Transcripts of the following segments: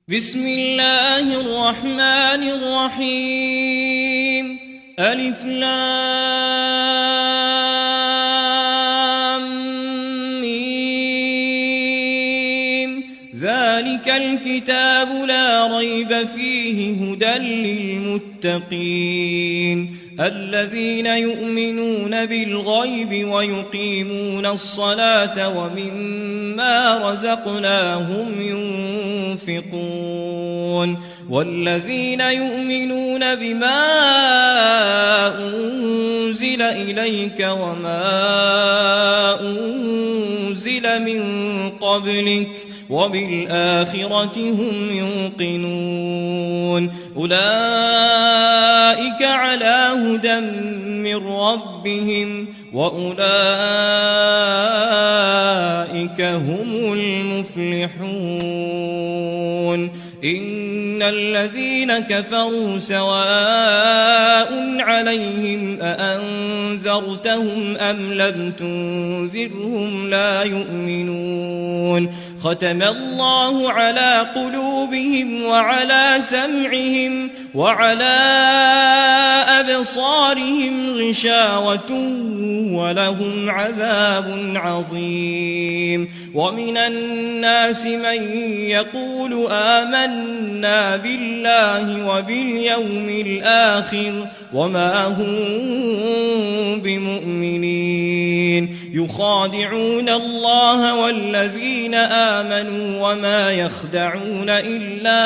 بسم الله الرحمن الرحيم ألف لام ميم ذلك الكتاب لا ريب فيه هدى للمتقين الذين يؤمنون بالغيب ويقيمون الصلاة ومما رزقناهم ينفقون والذين يؤمنون بما أنزل إليك وما أنزل من قبلك وبالآخرة هم يوقنون أولئك على هدى من ربهم وأولئك هم المفلحون إن الذين كفروا سواء عليهم أأنذرتهم أم لم تنذرهم لا يؤمنون ختم الله على قلوبهم وعلى سمعهم وعلى أبصارهم غشاوة ولهم عذاب عظيم ومن الناس من يقول آمنا بالله وباليوم الآخر وما هم بمؤمنين يخادعون الله والذين آمنوا وما يخدعون إلا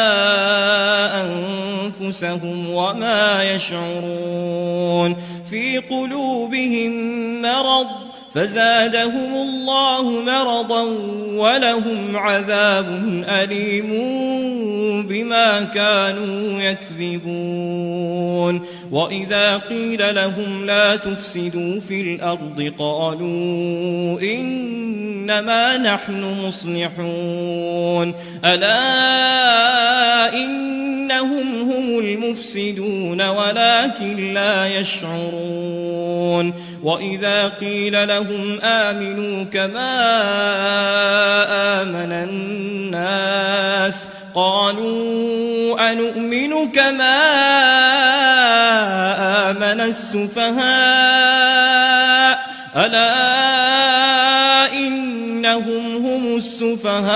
أنفسهم وما يشعرون في قلوبهم مرض فزادهم الله مرضا ولهم عذاب أليم بما كانوا يكذبون وإذا قيل لهم لا تفسدوا في الأرض قالوا إنما نحن مصلحون ألا إنهم هم المفسدون ولكن لا يشعرون وإذا قيل لهم آمنوا كما آمن الناس قالوا أنؤمن كما آمن السفهاء ألا إنهم هم السفهاء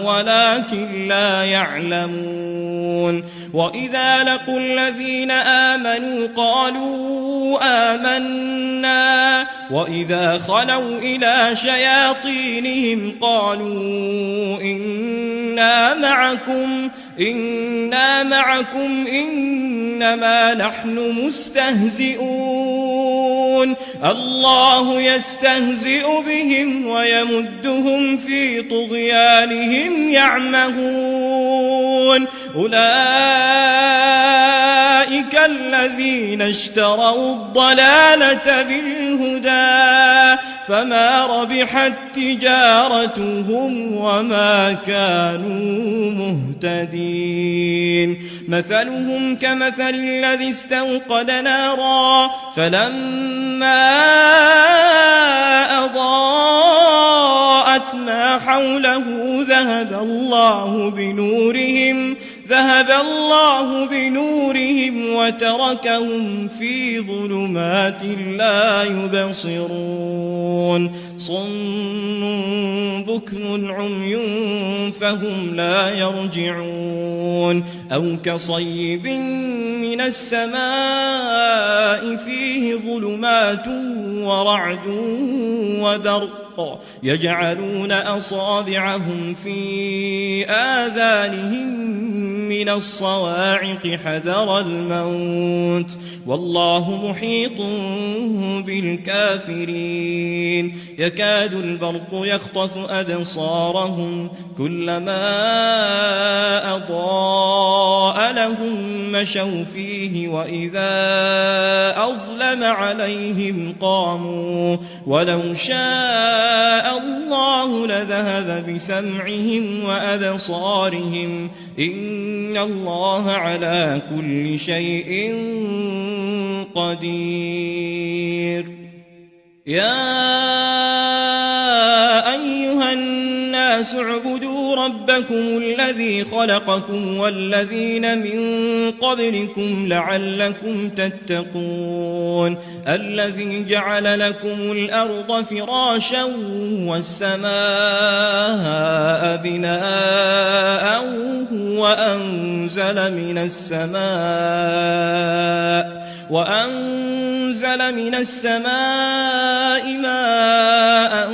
ولكن لا يعلمون وإذا لقوا الذين آمنوا قالوا آمنا وإذا خلوا إلى شياطينهم قالوا إنا معكم إنما نحن مستهزئون الله يستهزئ بهم ويمدهم في طغيانهم يعمهون أولئك الذين اشتروا الضلالة بالهدى فما ربحت تجارتهم وما كانوا مهتدين مثلهم كمثل الذي استوقد نارا فلما أضاءت ما حوله ذهب الله بنورهم وتركهم في ظلمات لا يبصرون صم بكم عمي فهم لا يرجعون أو كصيب من السماء فيه ظلمات ورعد وبرق يجعلون أصابعهم في آذانهم من الصواعق حذر الموت والله محيط بالكافرين يكاد البرق يخطف أبصارهم كلما أضاء لهم مشوا فيه وإذا أظلم عليهم قاموا ولو شاء الله لذهب بسمعهم وأبصارهم إن الله على كل شيء قدير يا أيها الناس اعبدوا واتقوا ربكم الذي خلقكم والذين من قبلكم لعلكم تتقون الذي جعل لكم الأرض فراشا والسماء بناء وأنزل من السماء ماء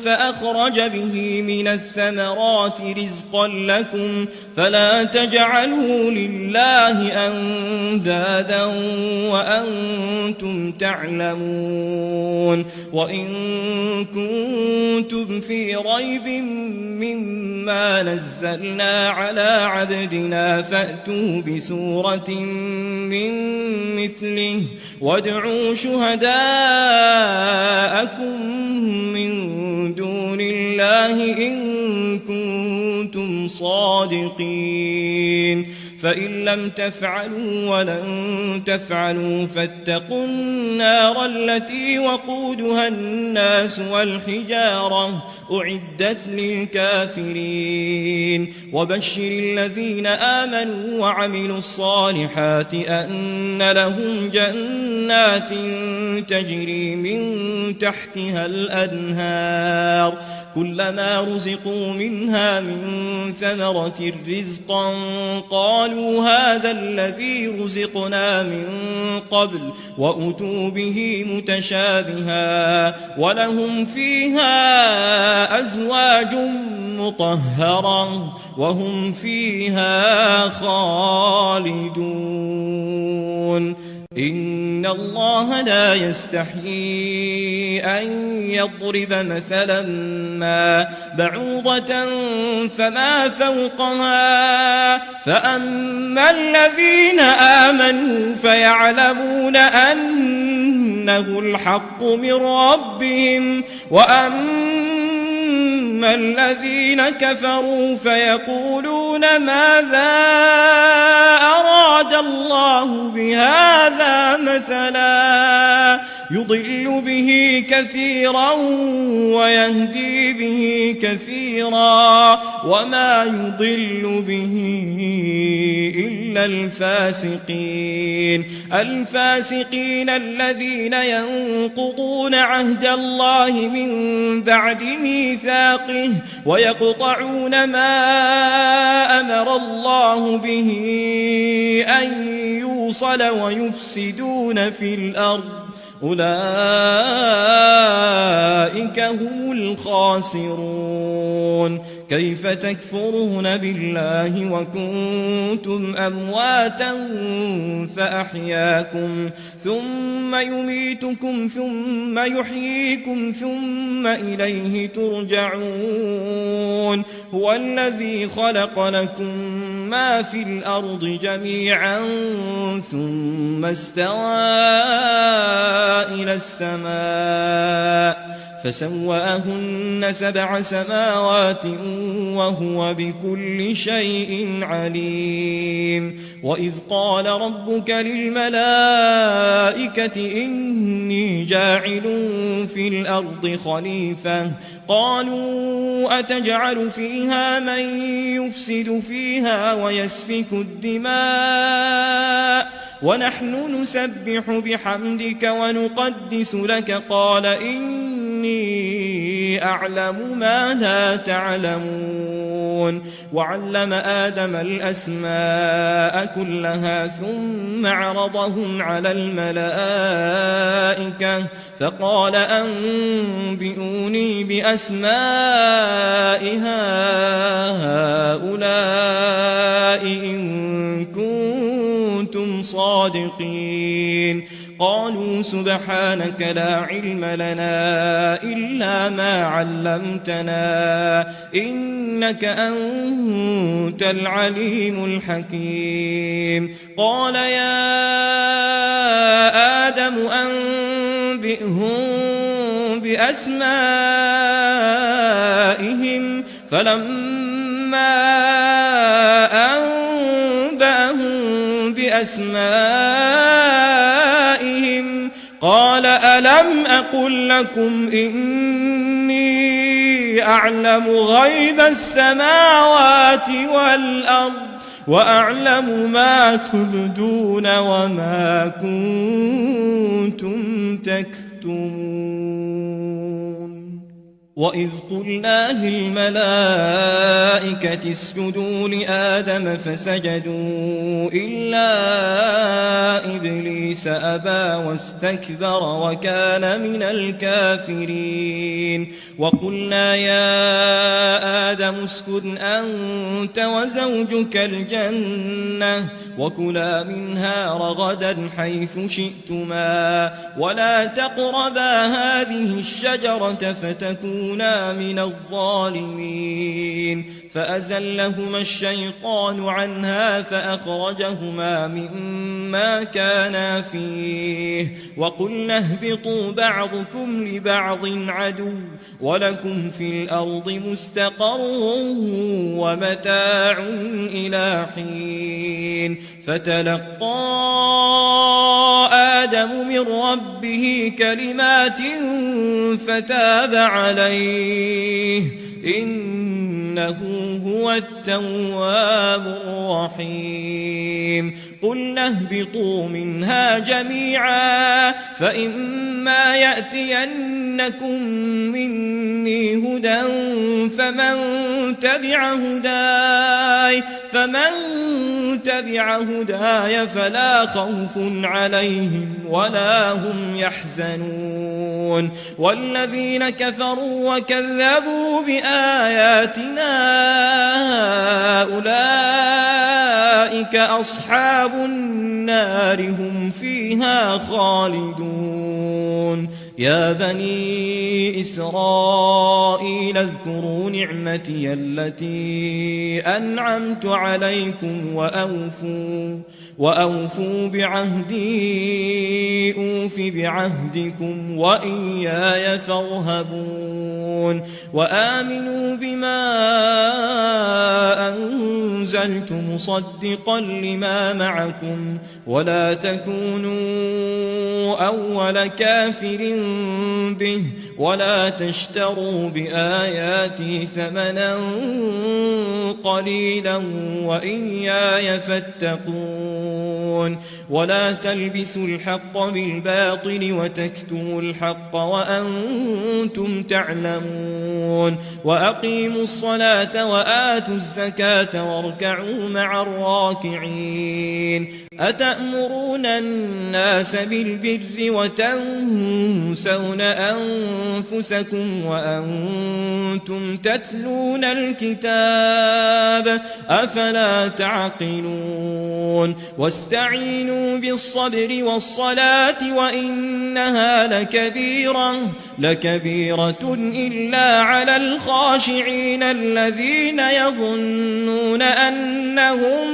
فأخرج به من الثمرات رزقا لكم فلا تجعلوا لله أندادا وأنتم تعلمون وإن كنتم في ريب مما نزلنا على عبدنا فأتوا بسورة من مثله وادعوا شهداءكم من دون الله إن كنتم صادقين فإن لم تفعلوا ولن تفعلوا فاتقوا النار التي وقودها الناس والحجارة أعدت للكافرين وبشر الذين آمنوا وعملوا الصالحات أن لهم جنات تجري من تحتها الأنهار كلما رزقوا منها من ثمرة رزقا قالوا هذا الذي رزقنا من قبل وأتوا به متشابها ولهم فيها أزواج مطهرة وهم فيها خالدون إن الله لا يستحيي أن يضرب مثلا ما بعوضة فما فوقها فأما الذين آمنوا فيعلمون أنه الحق من ربهم وأما الذين كفروا فيقولون ماذا أراد الله بهذا مثلا يضل به كثيرا ويهدي به كثيرا وما يضل به إلا الفاسقين الذين ينقضون عهد الله من بعد ميثاقه ويقطعون ما أمر الله به أن يوصل ويفسدون في الأرض أولئك هم الخاسرون كيف تكفرون بالله وكنتم أمواتا فأحياكم ثم يميتكم ثم يحييكم ثم إليه ترجعون هو الذي خلق لكم ما في الأرض جميعا ثم استوى إلى السماء فسواهن 7 سماوات وهو بكل شيء عليم وإذ قال ربك للملائكة إني جاعل في الأرض خليفة قالوا أتجعل فيها من يفسد فيها ويسفك الدماء ونحن نسبح بحمدك ونقدس لك قال إني أعلم ما لا تعلمون وعلم آدم الأسماء كلها ثم عرضهم على الملائكة فقال أنبئوني بأسماء هؤلاء إن كنتم صادقين قالوا سبحانك لا علم لنا إلا ما علمتنا إنك أنت العليم الحكيم قال يا آدم أنبئهم بأسمائهم فلما أنبأهم بأسمائهم قال ألم أقل لكم إني أعلم غيب السماوات والأرض وأعلم ما تبدون وما كنتم تكتمون وإذ قلنا للملائكة اسجدوا لآدم فسجدوا إلا إبليس أبى واستكبر وكان من الكافرين وقلنا يا آدم اسكن أنت وزوجك الجنة وكلا منها رغدا حيث شئتما ولا تقربا هذه الشجرة فتكونا من الظالمين فأزلهما الشيطان عنها فأخرجهما مما كانا فيه وقلنا اهبطوا بعضكم لبعض عدو ولكم في الأرض مستقر ومتاع إلى حين فتلقى آدم من ربه كلمات فتاب عليه إنه هو التواب الرحيم قلنا اهبطوا منها جميعا فإما يأتينكم مني هدى فمن تبع هداي فلا خوف عليهم ولا هم يحزنون والذين كفروا وكذبوا بآياتنا أولئك أصحاب النار هم فيها خالدون يا بني إسرائيل اذكروا نعمتي التي أنعمت عليكم وأوفوا بعهدي أوف بعهدكم وإياي فارهبون وآمنوا بما أنزلت مصدقا لما معكم ولا تكونوا أول كافر به ولا تشتروا بآياتي ثمنا قليلا وإياي فاتقون ولا تلبسوا الحق بالباطل وتكتموا الحق وأنتم تعلمون وأقيموا الصلاة وآتوا الزكاة واركعوا مع الراكعين أتأمرون الناس بالبر وتنسون أنفسكم وأنتم تتلون الكتاب أفلا تعقلون واستعينوا بالصبر والصلاة وإنها لكبيرة إلا على الخاشعين الذين يظنون أنهم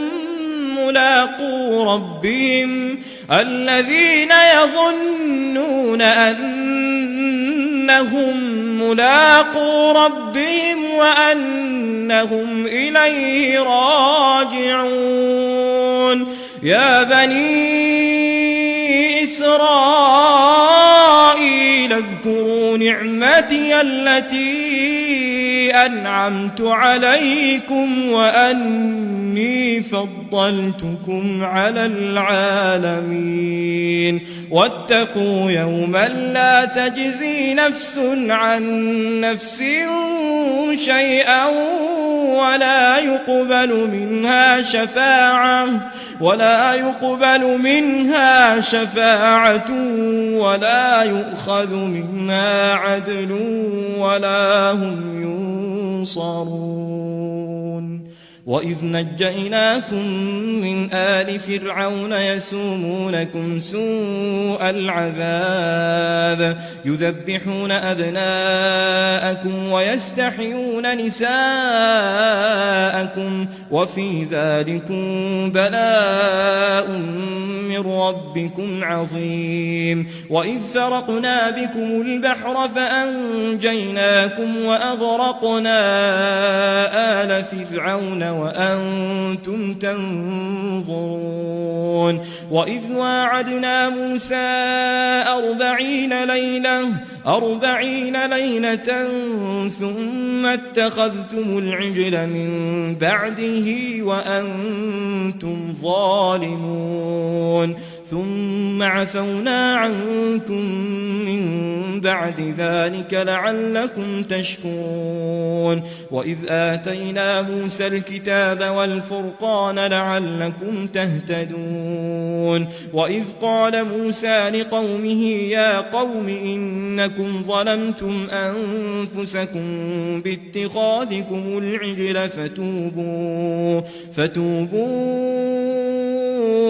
ملاقو ربهم وأنهم إليه راجعون يا بني إسرائيل اذكروا نعمتي التي أنعمت عليكم وأني فضلتكم على العالمين واتقوا يوما لا تجزي نفس عن نفس شيئا ولا يقبل منها شفاعة ولا يؤخذ منها عدل ولا هم ينصرون وإذ نجيناكم من آل فرعون يسومونكم سوء العذاب يذبحون أبناءكم ويستحيون نساءكم وفي ذلكم بلاء من ربكم عظيم وإذ فرقنا بكم البحر فأنجيناكم وأغرقنا آل فرعون وأنتم تنظرون وإذ واعدنا موسى 40 ليلة 40 ليلة ثم اتخذتم العجل من بعده وأنتم ظالمون ثم عفونا عنكم من بعد ذلك لعلكم تشكرون وإذ آتينا موسى الكتاب والفرقان لعلكم تهتدون وإذ قال موسى لقومه يا قوم إنكم ظلمتم أنفسكم باتخاذكم العجل فتوبوا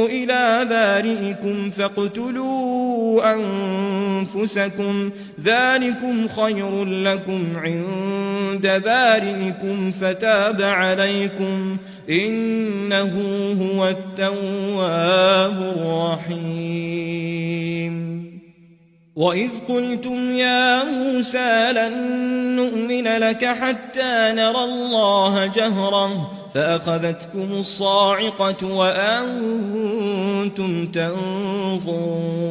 إلى بارئكم فاقتلوا أنفسكم ذلكم خير لكم عند بارئكم فتاب عليكم إنه هو التواب الرحيم وإذ قلتم يا موسى لن نؤمن لك حتى نرى الله جهرة فأخذتكم الصاعقة وأنتم تنظرون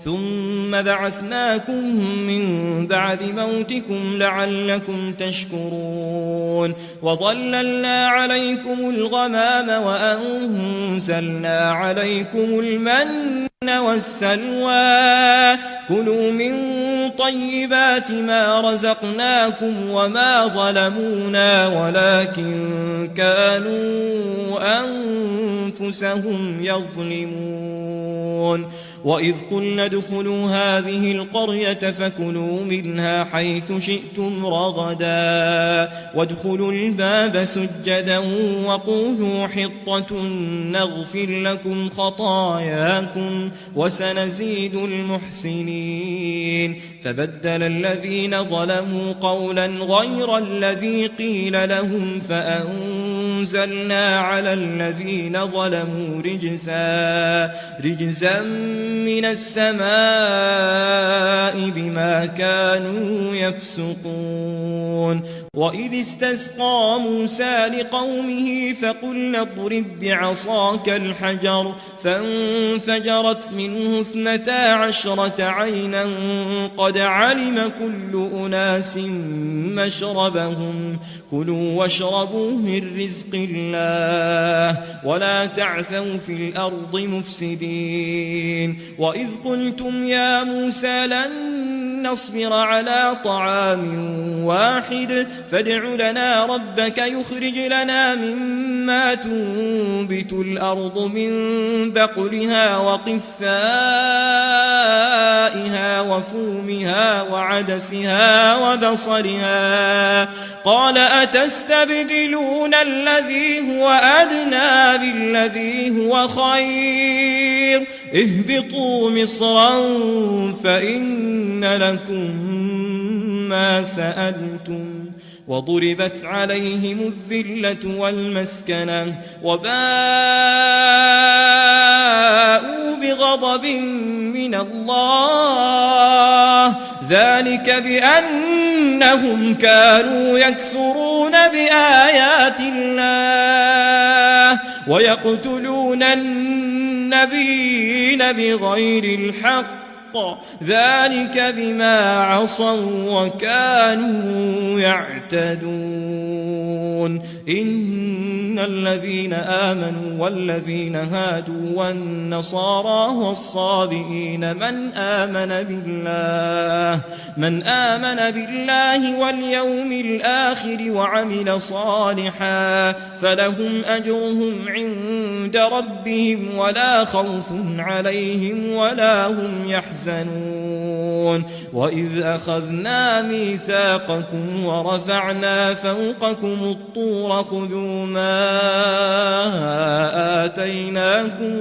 ثم بعثناكم من بعد موتكم لعلكم تشكرون وظللنا عليكم الغمام وأنزلنا عليكم المن والسلوى كلوا من طيبات ما رزقناكم وما ظلمونا ولكن كانوا أنفسهم يظلمون وإذ قلنا ادخلوا هذه القرية فكلوا منها حيث شئتم رغدا وادخلوا الباب سجدا وقولوا حطة نغفر لكم خطاياكم وسنزيد المحسنين فبدل الذين ظلموا قولا غير الذي قيل لهم فأنزلنا على الذين ظلموا رجزا من السماء بما كانوا يفسقون وإذ استسقى موسى لقومه فقلنا اضرب بعصاك الحجر فانفجرت منه 12 عينا قد علم كل أناس مشربهم كلوا واشربوا من رزق الله ولا تعثوا في الأرض مفسدين وإذ قلتم يا موسى لن نصبر على طعام واحد فادع لنا ربك يخرج لنا مما تنبت الأرض من بقلها وقثائها وفومها وعدسها وبصلها قال أتستبدلون الذي هو أدنى بالذي هو خير اهبطوا مصرا فإن لكم ما سألتم وضربت عليهم الذلة والمسكنة وباءوا بغضب من الله ذلك بأنهم كانوا يكفرون بآيات الله ويقتلون النبيين بغير الحق ذلك بما عصوا وكانوا يعتدون إن الذين آمنوا والذين هادوا والنصارى والصابئين من آمن بالله واليوم الآخر وعمل صالحا فلهم أجرهم عند ربهم ولا خوف عليهم ولا هم يحزنون وإذ أخذنا ميثاقكم ورفعنا فوقكم الطور خذوا ما آتيناكم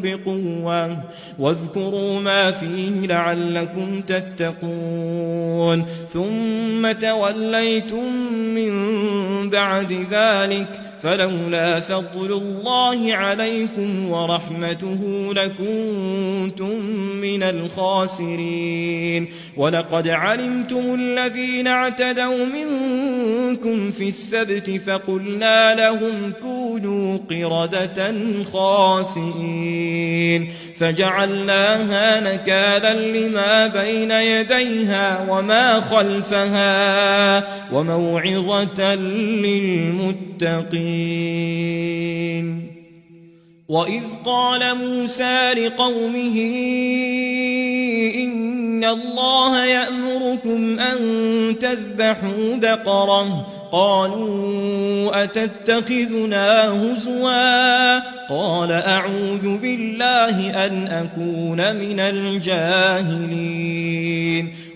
بقوة واذكروا ما فيه لعلكم تتقون ثم توليتم من بعد ذلك فلولا فضل الله عليكم ورحمته لكنتم من الخاسرين ولقد علمتم الذين اعتدوا منكم في السبت فقلنا لهم كونوا قردة خاسئين فجعلناها نكالا لما بين يديها وما خلفها وموعظة للمتقين. وإذ قال موسى لقومه إن الله يأمركم أن تذبحوا بقرة قالوا أتتخذنا هزوا قال أعوذ بالله أن أكون من الجاهلين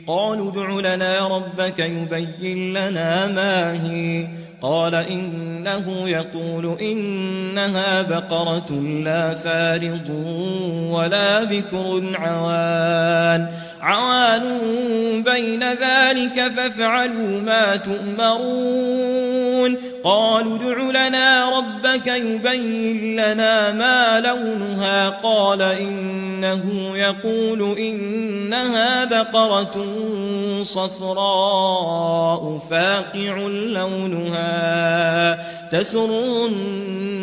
قالوا ادع لنا ربك يبين لنا ما هي قال إنه يقول إنها بقرة لا فارض ولا بكر عوان بين ذلك فافعلوا ما تؤمرون قالوا ادع لنا ربك يبين لنا ما لونها قال إنه يقول إنها بقرة صفراء فاقع لونها تسر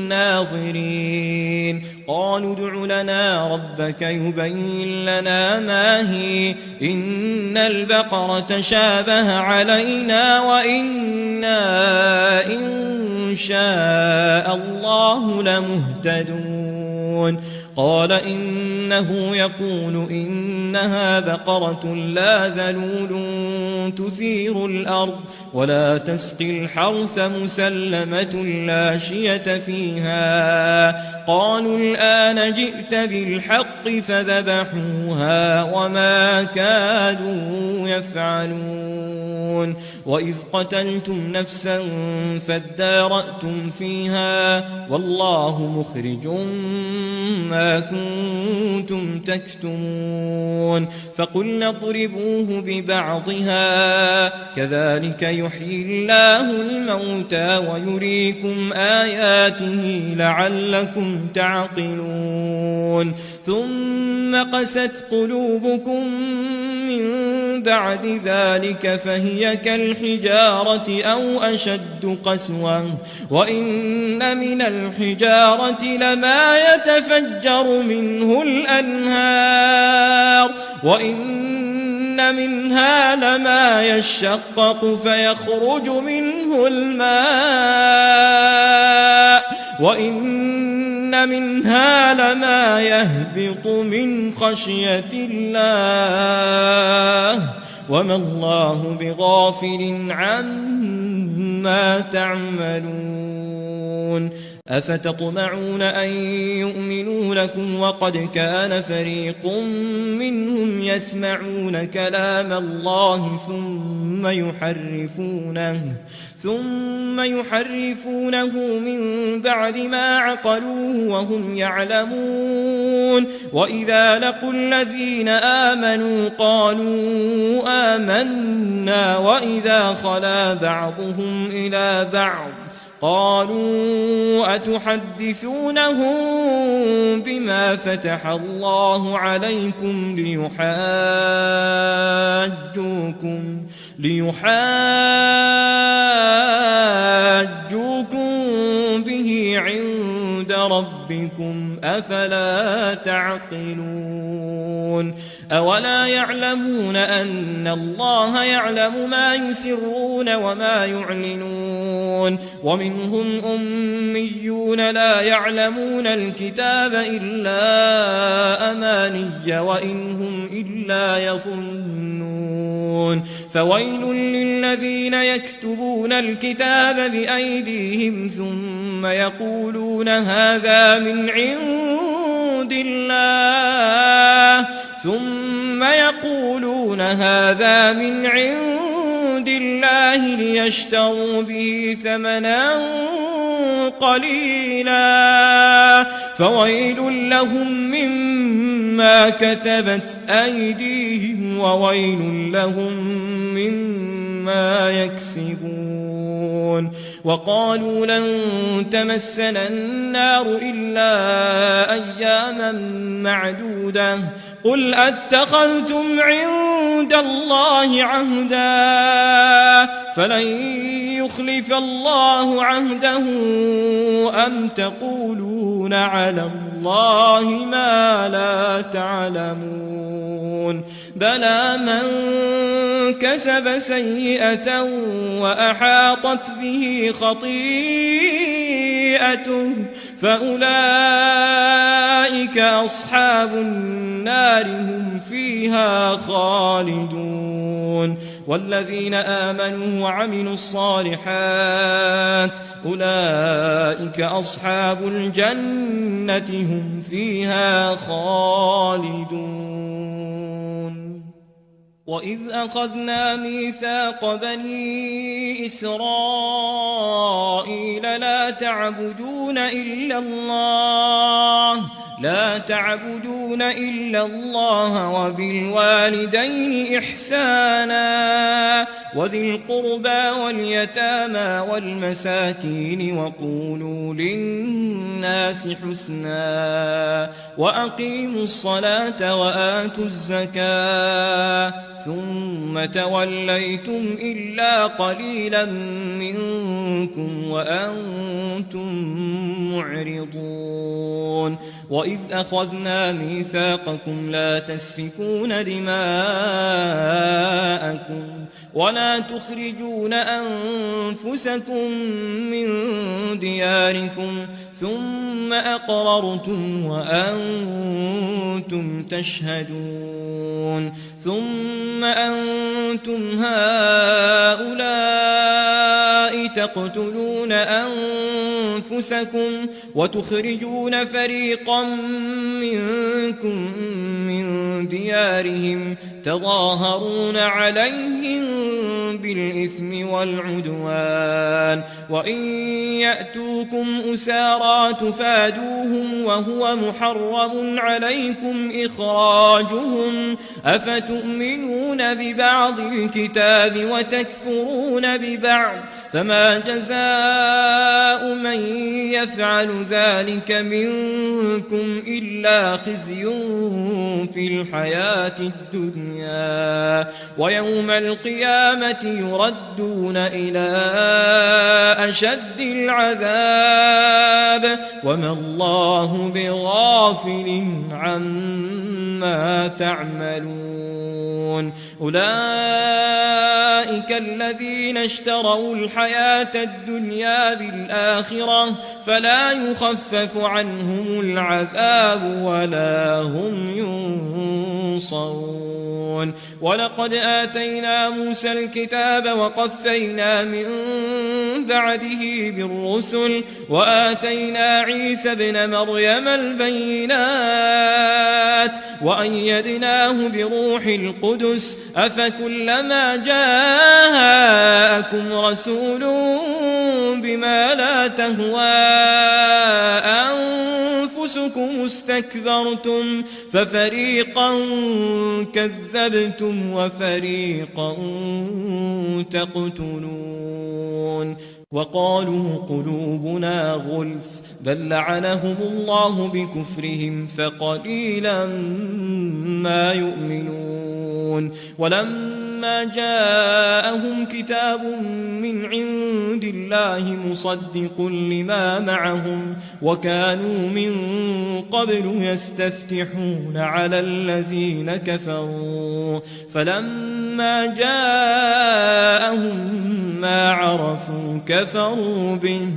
الناظرين قالوا ادع لنا ربك يبين لنا ما هي إن البقرة شابه علينا وإنا إن شاء الله لمهتدون قال إنه يقول إنها بقرة لا ذلول تثير الأرض ولا تسقي الحرث مسلمة لا شية فيها قالوا الآن جئت بالحق فذبحوها وما كادوا يفعلون وإذ قتلتم نفسا فادارأتم فيها والله مخرج ما كنتم تكتمون فقلنا اضربوه ببعضها كذلك يحيي الله الموتى ويريكم آياته لعلكم تعقلون ثم قست قلوبكم من بعد ذلك فهي كالحجارة أو أشد قسوة وإن من الحجارة لما يتفجر منه الأنهار وإن منها لما يشقق فيخرج منه الماء وإن منها لما يهبط من خشية الله وما الله بغافل عما تعملون أفتطمعون أن يؤمنوا لكم وقد كان فريق منهم يسمعون كلام الله ثم يحرفونه من بعد ما عقلوه وهم يعلمون وإذا لقوا الذين آمنوا قالوا آمنا وإذا خلا بعضهم إلى بعض قالوا أتحدثونهم بما فتح الله عليكم ليحاجوكم به عند ربكم أفلا تعقلون أولا يعلمون أن الله يعلم ما يسرون وما يعلنون ومنهم أميون لا يعلمون الكتاب إلا أماني وإن هم إلا يظنون فويل للذين يكتبون الكتاب بأيديهم ثم يقولون هذا من عند الله ليشتروا به ثمنا قليلا فويل لهم مما كتبت أيديهم وويل لهم مما يكسبون وقالوا لن تمسنا النار إلا أياما معدودة قل أتخذتم عند الله عهدا فلن يخلف الله عهده أم تقولون على الله ما لا تعلمون بلى من كسب سيئة وأحاطت به خطيئته فأولئك أصحاب النار هم فيها خالدون والذين آمنوا وعملوا الصالحات أولئك أصحاب الجنة هم فيها خالدون وإذ أخذنا ميثاق بني إسرائيل لا تعبدون إلا الله وبالوالدين إحسانا وذي القربى واليتامى والمساكين وقولوا للناس حسنا وأقيموا الصلاة وآتوا الزكاة ثم توليتم إلا قليلا منكم وأنتم معرضون وإذ أخذنا ميثاقكم لا تسفكون دماءكم ولا تخرجون أنفسكم من دياركم ثم أقررتم وأنتم تشهدون ثم أنتم هؤلاء تقتلون أنفسكم وتخرجون فريقا منكم من ديارهم تظاهرون عليهم بالإثم والعدوان وإن يأتوكم أسارى تفادوهم وهو محرم عليكم إخراجهم أفتؤمنون ببعض الكتاب وتكفرون ببعض فما جزاء من يفعل ذلك منكم إلا خزي في الحياة الدنيا ويوم القيامة يردون إلى أشد العذاب وما الله بغافل عما تعملون أولئك الذين اشتروا الحياة الدنيا بالآخرة فلا يخفف عنهم العذاب ولا هم ينصرون ولقد آتينا موسى الكتاب وقفينا من بعده بالرسل وآتينا عيسى ابن مريم البينات وأيدناه بروح القدس أفكلما جاءكم رسول بما لا تهوى أنفسكم استكبرتم ففريقا كذبتم وفريقا تقتلون وقالوا قلوبنا غلف بل لعنهم الله بكفرهم فقليلا ما يؤمنون ولما جاءهم كتاب من عند الله مصدق لما معهم وكانوا من قبل يستفتحون على الذين كفروا فلما جاءهم ما عرفوا كفروا به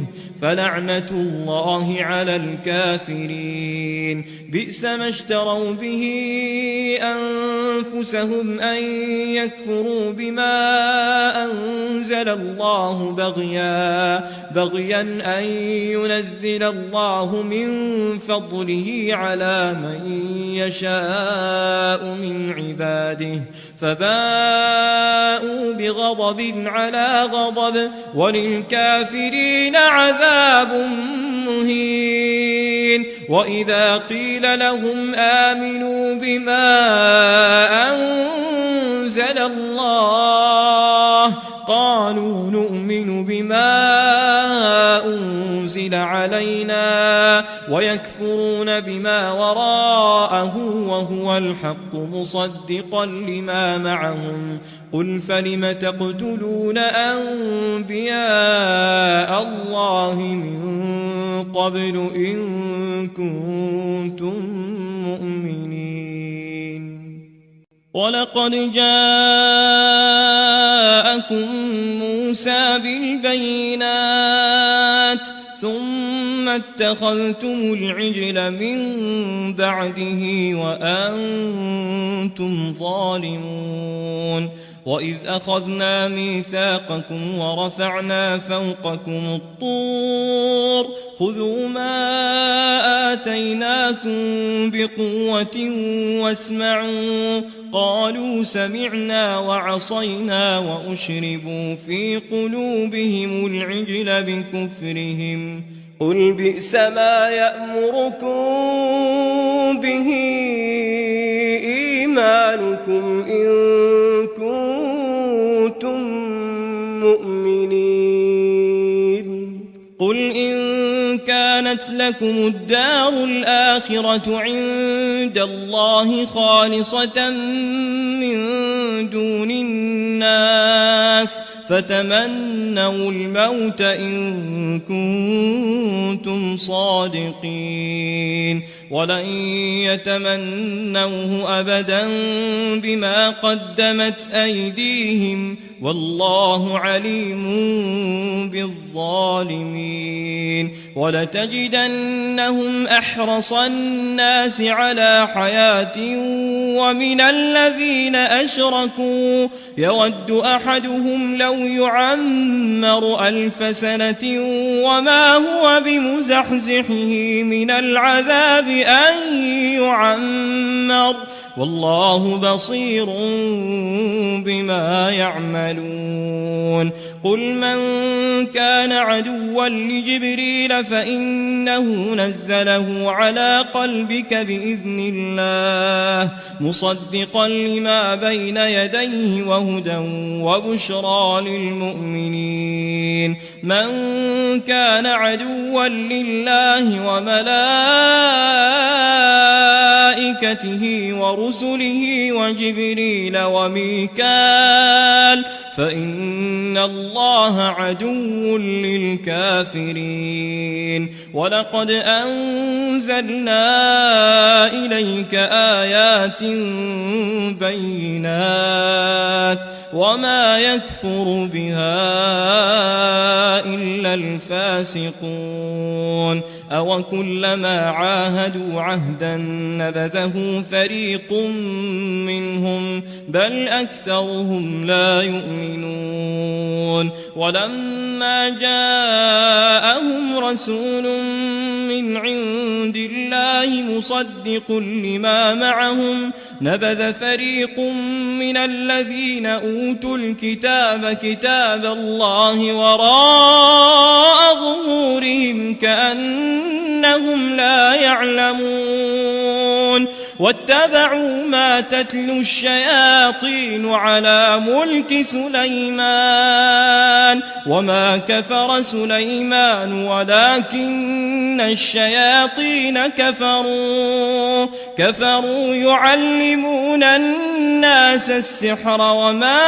فلعنة الله على الكافرين بئس ما اشتروا به أنفسهم أن يكفروا بما أنزل الله بغيا أن ينزل الله من فضله على من يشاء من عباده فباءوا بغضب على غضب وللكافرين عذاب مهين وإذا قيل لهم آمنوا بما أنزل الله قالوا نؤمن بما أنزل علينا ويكفرون بما وراءه وهو الحق مصدقا لما معهم قل فلم تقتلون أنبياء الله من قبل إن كنتم مؤمنين ولقد جاءكم موسى بالبينات ثم اتخذتم العجل من بعده وأنتم ظالمون وإذ أخذنا ميثاقكم ورفعنا فوقكم الطور خذوا ما آتيناكم بقوة واسمعوا قالوا سمعنا وعصينا وأشربوا في قلوبهم العجل بكفرهم قل بئس ما يأمركم به إيمانكم إن كنتم مؤمنين قل إن كانت لكم الدار الآخرة عند الله خالصة من دون الناس فتمنوا الموت إن كنتم صادقين ولن يتمنوه أبدا بما قدمت أيديهم والله عليم بالظالمين ولتجدنهم أحرص الناس على حياة ومن الذين أشركوا يود أحدهم لو يعمر 1000 سنة وما هو بمزحزحه من العذاب أن يعمر والله بصير بما يعملون قل من كان عدوا لجبريل فإنه نزله على قلبك بإذن الله مصدقا لما بين يديه وهدى وبشرى للمؤمنين من كان عدوا لله وملائكته ورسله وجبريل وميكال فإن الله عدو للكافرين ولقد أنزلنا إليك آيات بينات وما يكفر بها إلا الفاسقون أو كلما عاهدوا عهدا نبذه فريق منهم بل أكثرهم لا يؤمنون ولما جاءهم رسول من عند الله مصدق لما معهم نبذ فريق من الذين أوتوا الكتاب كتاب الله وراء ظهورهم كأنهم لا يعلمون واتبعوا ما تتلو الشياطين على ملك سليمان وما كفر سليمان ولكن الشياطين كفروا يعلمون الناس السحر وما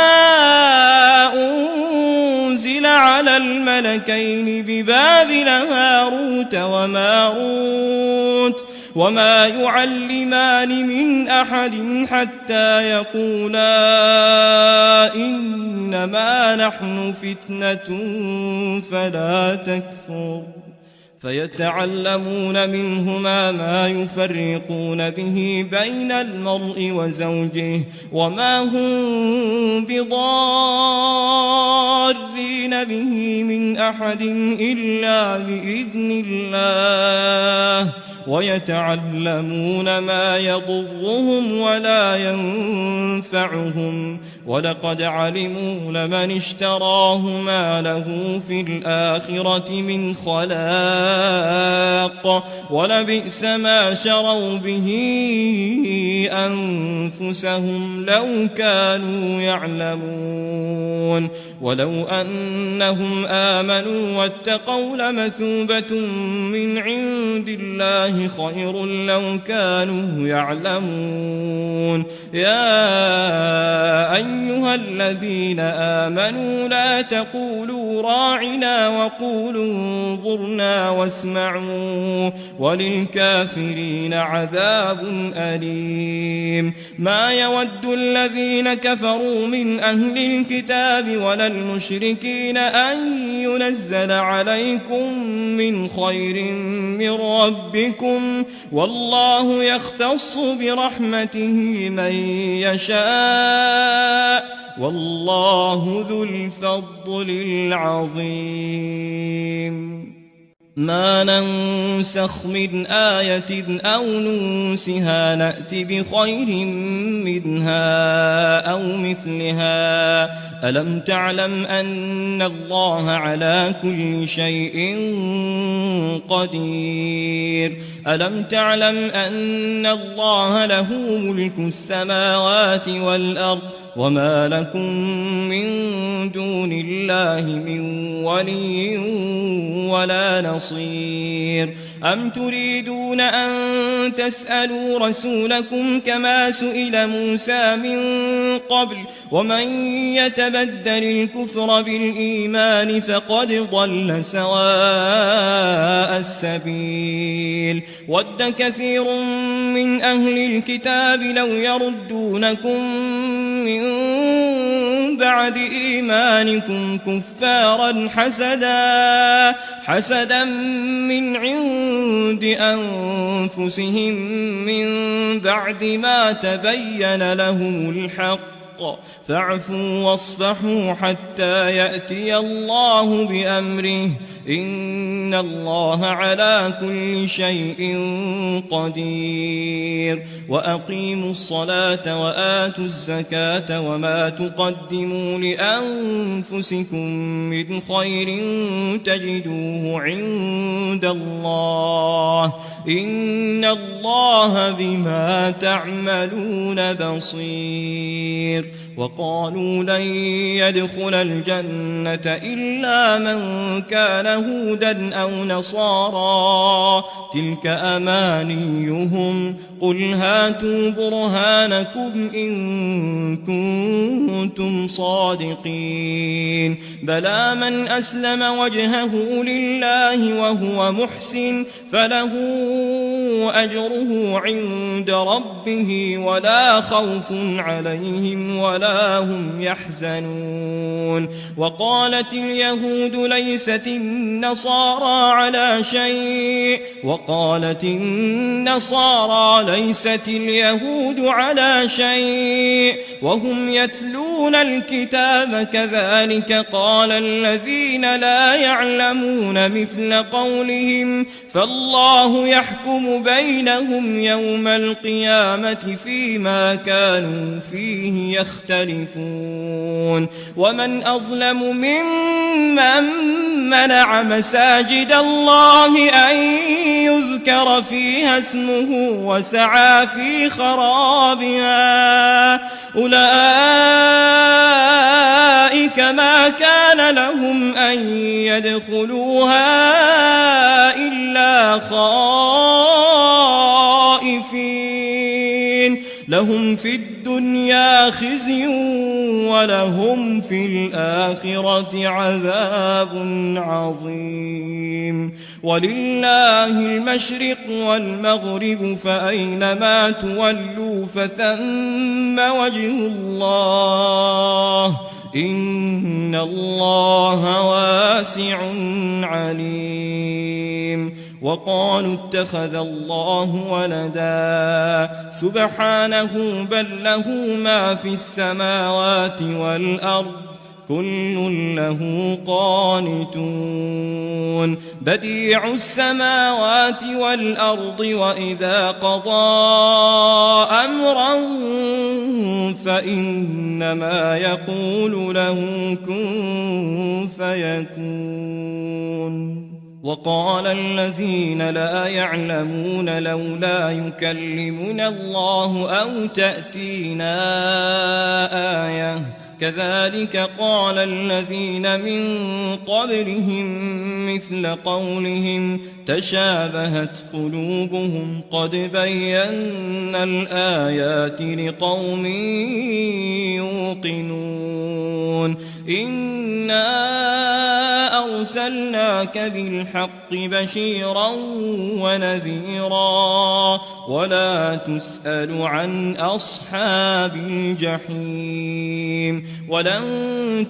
أنزل على الملكين ببابل هاروت وماروت وما يعلمان من أحد حتى يقولا إنما نحن فتنة فلا تكفر فيتعلمون منهما ما يفرقون به بين المرء وزوجه وما هم بضارين به من أحد إلا بإذن الله ويتعلمون ما يضرهم ولا ينفعهم ولقد علموا لمن اشتراه ما له في الآخرة من خلاق ولبئس ما شروا به أنفسهم لو كانوا يعلمون ولو أنهم آمنوا واتقوا لمثوبة من عند الله خير لو كانوا يعلمون. يا أيها الذين آمنوا لا تقولوا راعنا وقولوا انظرنا واسمعوا وللكافرين عذاب أليم. ما يود الذين كفروا من أهل الكتاب ولا المشركين أن ينزل عليكم من خير من ربكم والله يختص برحمته من يشاء والله ذو الفضل العظيم. ما ننسخ من آية أو ننسها نأت بخير منها أو مثلها. ألم تعلم أن الله على كل شيء قدير. ألم تعلم أن الله له ملك السماوات والأرض وما لكم من دون الله من ولي ولا نصير. أم تريدون أن تسألوا رسولكم كما سئل موسى من قبل ومن يتبدل الكفر بالإيمان فقد ضل سواء السبيل. ود كثير من أهل الكتاب لو يردونكم من بعد إيمانكم كفارا حسدا من عند أنفسهم من بعد ما تبين لهم الحق فاعفوا واصفحوا حتى يأتي الله بأمره إن الله على كل شيء قدير. وأقيموا الصلاة وآتوا الزكاة وما تقدموا لأنفسكم من خير تجدوه عند الله إن الله بما تعملون بصير. وقالوا لن يدخل الجنة إلا من كان هودا أو نصارى تلك أمانيهم قل هاتوا برهانكم إن كنتم صادقين. بلى من أسلم وجهه لله وهو محسن فله أجره عند ربه ولا خوف عليهم ولا هم يحزنون. وقالت اليهود ليست النصارى على شيء وقالت النصارى ليست اليهود على شيء وهم يتلون الكتاب كذلك قال الذين لا يعلمون مثل قولهم فالله يحكم بينهم يوم القيامة فيما كانوا فيه يختلفون. ومن أظلم ممن منع مساجد الله أن يذكر فيها اسمه وسعى في خرابها أولئك ما كان لهم أن يدخلوها إلا خائفين لهم في الدنيا خزي ولهم في الآخرة عذاب عظيم. ولله المشرق والمغرب فأينما تولوا فثم وجه الله إن الله واسع عليم. وقالوا اتخذ الله ولدا سبحانه بل له ما في السماوات والأرض كل له قانتون. بديع السماوات والأرض وإذا قضى أمرا فإنما يقول له كن فيكون. وقال الذين لا يعلمون لولا يكلمنا الله أو تأتينا آية كذلك قال الذين من قبلهم مثل قولهم تشابهت قلوبهم قد بينا الآيات لقوم يوقنون إنا أرسلناك بالحق بشيرا ونذيرا ولا تسأل عن أصحاب الجحيم ولن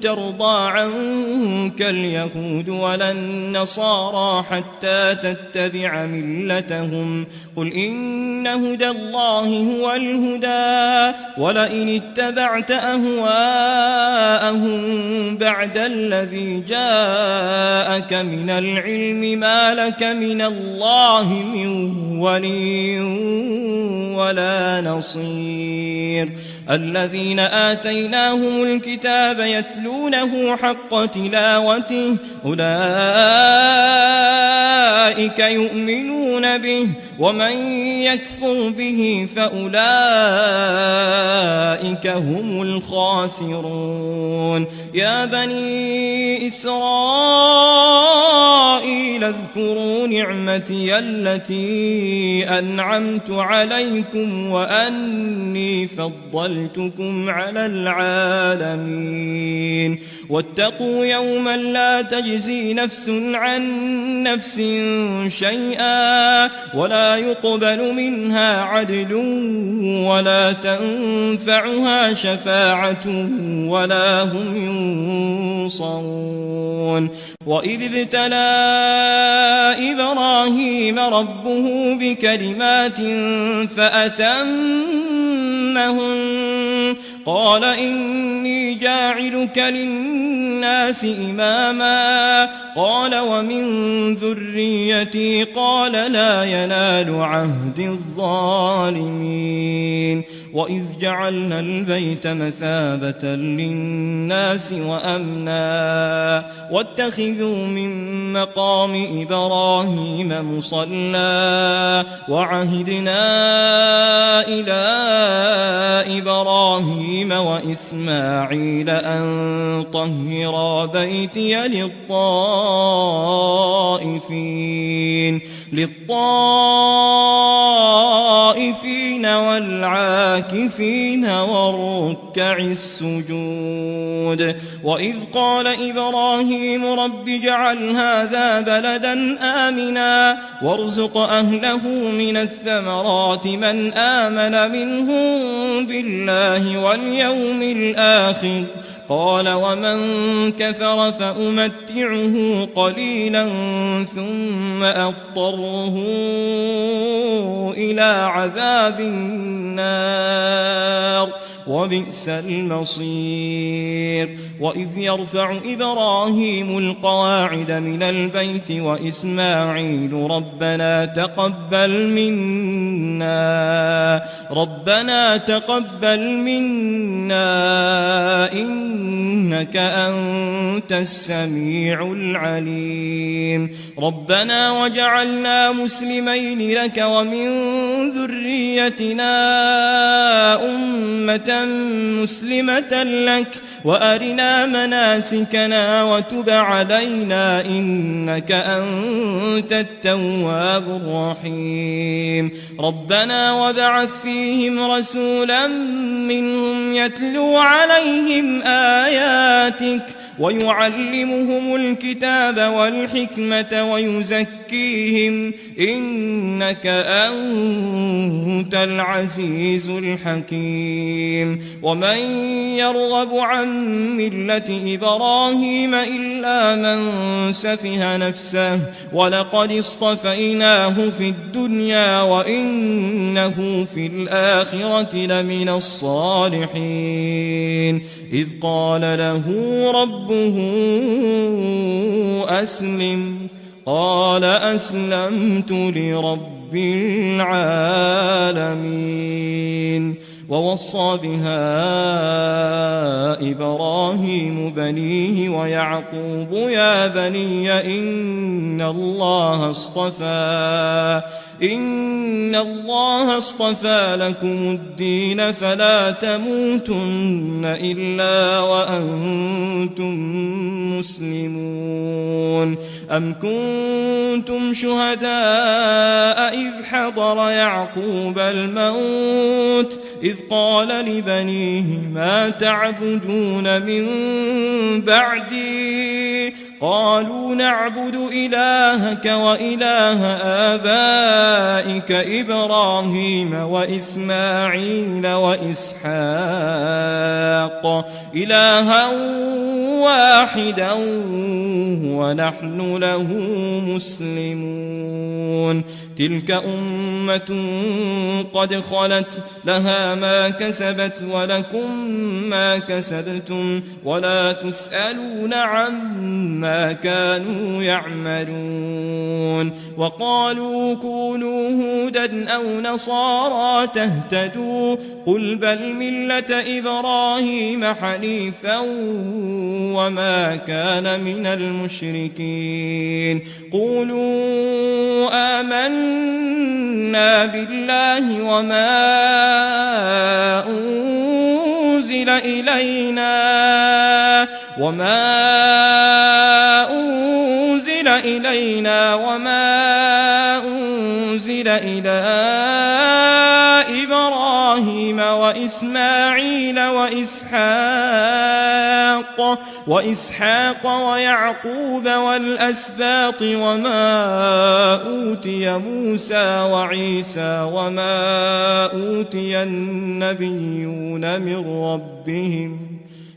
ترضى عنك اليهود ولا النصارى حتى تتبع ملتهم قل إن هدى الله هو الهدى ولئن اتبعت أهواءهم بعد الذي جاءك من العلم ما لك من الله من ولي ولا نصير الذين آتيناهم الكتاب يتلونه حق تلاوته أولئك يؤمنون به ومن يكفر به فأولئك هم الخاسرون يا بني إسرائيل اذكروا نعمتي التي أنعمت عليكم وأني فضلتكم على العالمين واتقوا يوما لا تجزي نفس عن نفس شيئا ولا يقبل منها عدل ولا تنفعها شفاعة ولا هم ينصرون وإذ ابتلى إبراهيم ربه بكلمات فأتمهن قال إني جاعلك للناس إماما قال ومن ذريتي قال لا ينال عهد الظالمين وإذ جعلنا البيت مثابة للناس وأمنا واتخذوا من مقام إبراهيم مصلى وعهدنا إلى إبراهيم وإسماعيل أن طهرا بيتي للطائفين والعاكفين والركع السجود وإذ قال إبراهيم رب اجعل هذا بلدا آمنا وارزق أهله من الثمرات من آمن منهم بالله واليوم الآخر قال ومن كفر فأمتعه قليلا ثم أضطره إلى عذاب النار وبئس المصير وإذ يرفع إبراهيم القواعد من البيت وإسماعيل ربنا تقبل منا إنك أنت السميع العليم ربنا وجعلنا مسلمين لك ومن ذريتنا أمة مسلمة لك وأرنا مناسكنا وتب علينا إنك أنت التواب الرحيم ربنا وابعث فيهم رسولا منهم يتلو عليهم آياتك ويعلمهم الكتاب والحكمة ويزكيهم إنك أنت العزيز الحكيم ومن يرغب عن ملة إبراهيم إلا من سفه نفسه ولقد اصطفيناه في الدنيا وإنه في الآخرة لمن الصالحين إذ قال له ربه أسلم قال أسلمت لرب العالمين ووصى بها إبراهيم بنيه ويعقوب يا بني إن الله اصطفى لكم الدين فلا تموتن إلا وأنتم مسلمون أم كنتم شهداء إذ حضر يعقوب الموت إذ قال لبنيه ما تعبدون من بعدي قالوا نعبد إلهك وإله آبائك إبراهيم وإسماعيل وإسحاق إلها واحدا ونحن له مسلمون تلك أمة قد خلت لها ما كسبت ولكم ما كسبتم ولا تسألون عما كانوا يعملون وقالوا كونوا هودا أو نصارى تهتدوا قل بل ملة إبراهيم حنيفا وما كان من المشركين قولوا آمنا بالله وما أنزل إلينا وما أنزل إلى إبراهيم وإسماعيل وإسحاق ويعقوب والأسباط وما أوتي موسى وعيسى وما أوتي النبيون من ربهم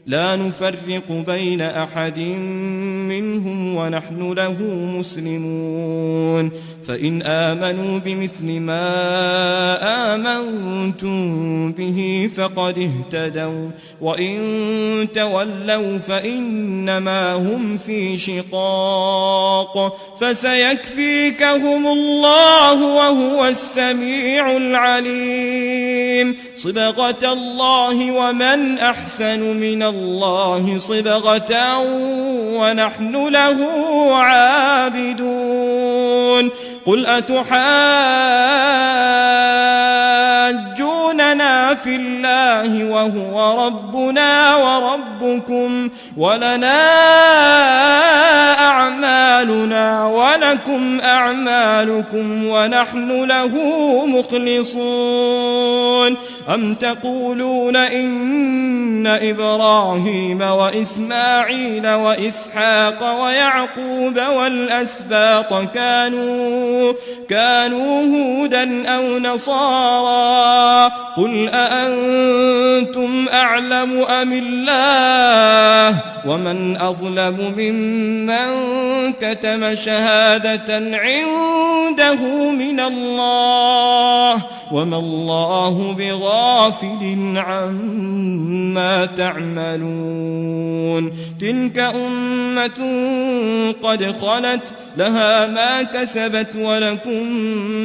لا نفرق بين أحد منهم ونحن له مسلمون فإن آمنوا بمثل ما آمنتم به فقد اهتدوا وإن تولوا فإنما هم في شقاق فسيكفيكهم الله وهو السميع العليم صبغة الله ومن أحسن من الله صبغة ونحن له عابدون قل أتحاجوننا في الله وهو ربنا وربكم ولنا أعمالنا ولكم أعمالكم ونحن له مخلصون أم تقولون إن إبراهيم وإسماعيل وإسحاق ويعقوب والأسباط كانوا هودا أو نصارى قل أأنتم أعلم أم الله ومن أظلم ممن كتم شهادة عنده من الله وما الله بغافل عما تعملون تلك أمة قد خلت لها ما كسبت ولكم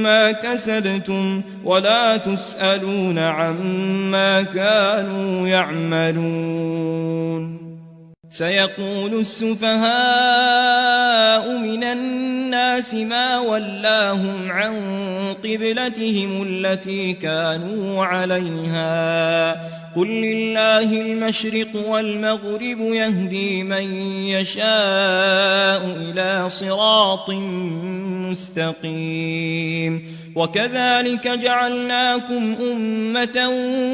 ما كسبتم ولا تسألون عما كانوا يعملون سيقول السفهاء من الناس ما ولاهم عن قبلتهم التي كانوا عليها قل لله المشرق والمغرب يهدي من يشاء إلى صراط مستقيم وكذلك جعلناكم أمة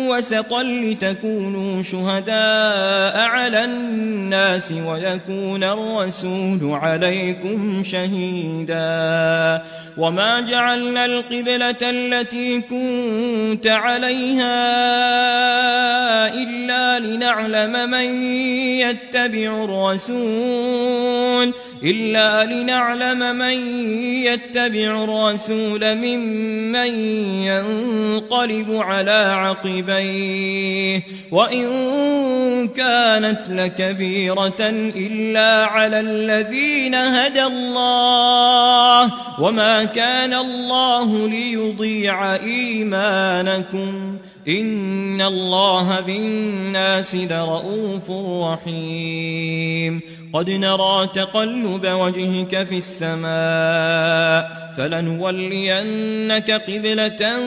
وسطا لتكونوا شهداء على الناس ويكون الرسول عليكم شهيدا وما جعلنا القبلة التي كنت عليها إلا لنعلم من يتبع الرسول ممن ينقلب على عقبيه وإن كانت لكبيرة إلا على الذين هدى الله وما كان الله ليضيع إيمانكم إن الله بالناس لرءوف رحيم قد نرى تقلب وجهك في السماء فلنولينك قبلة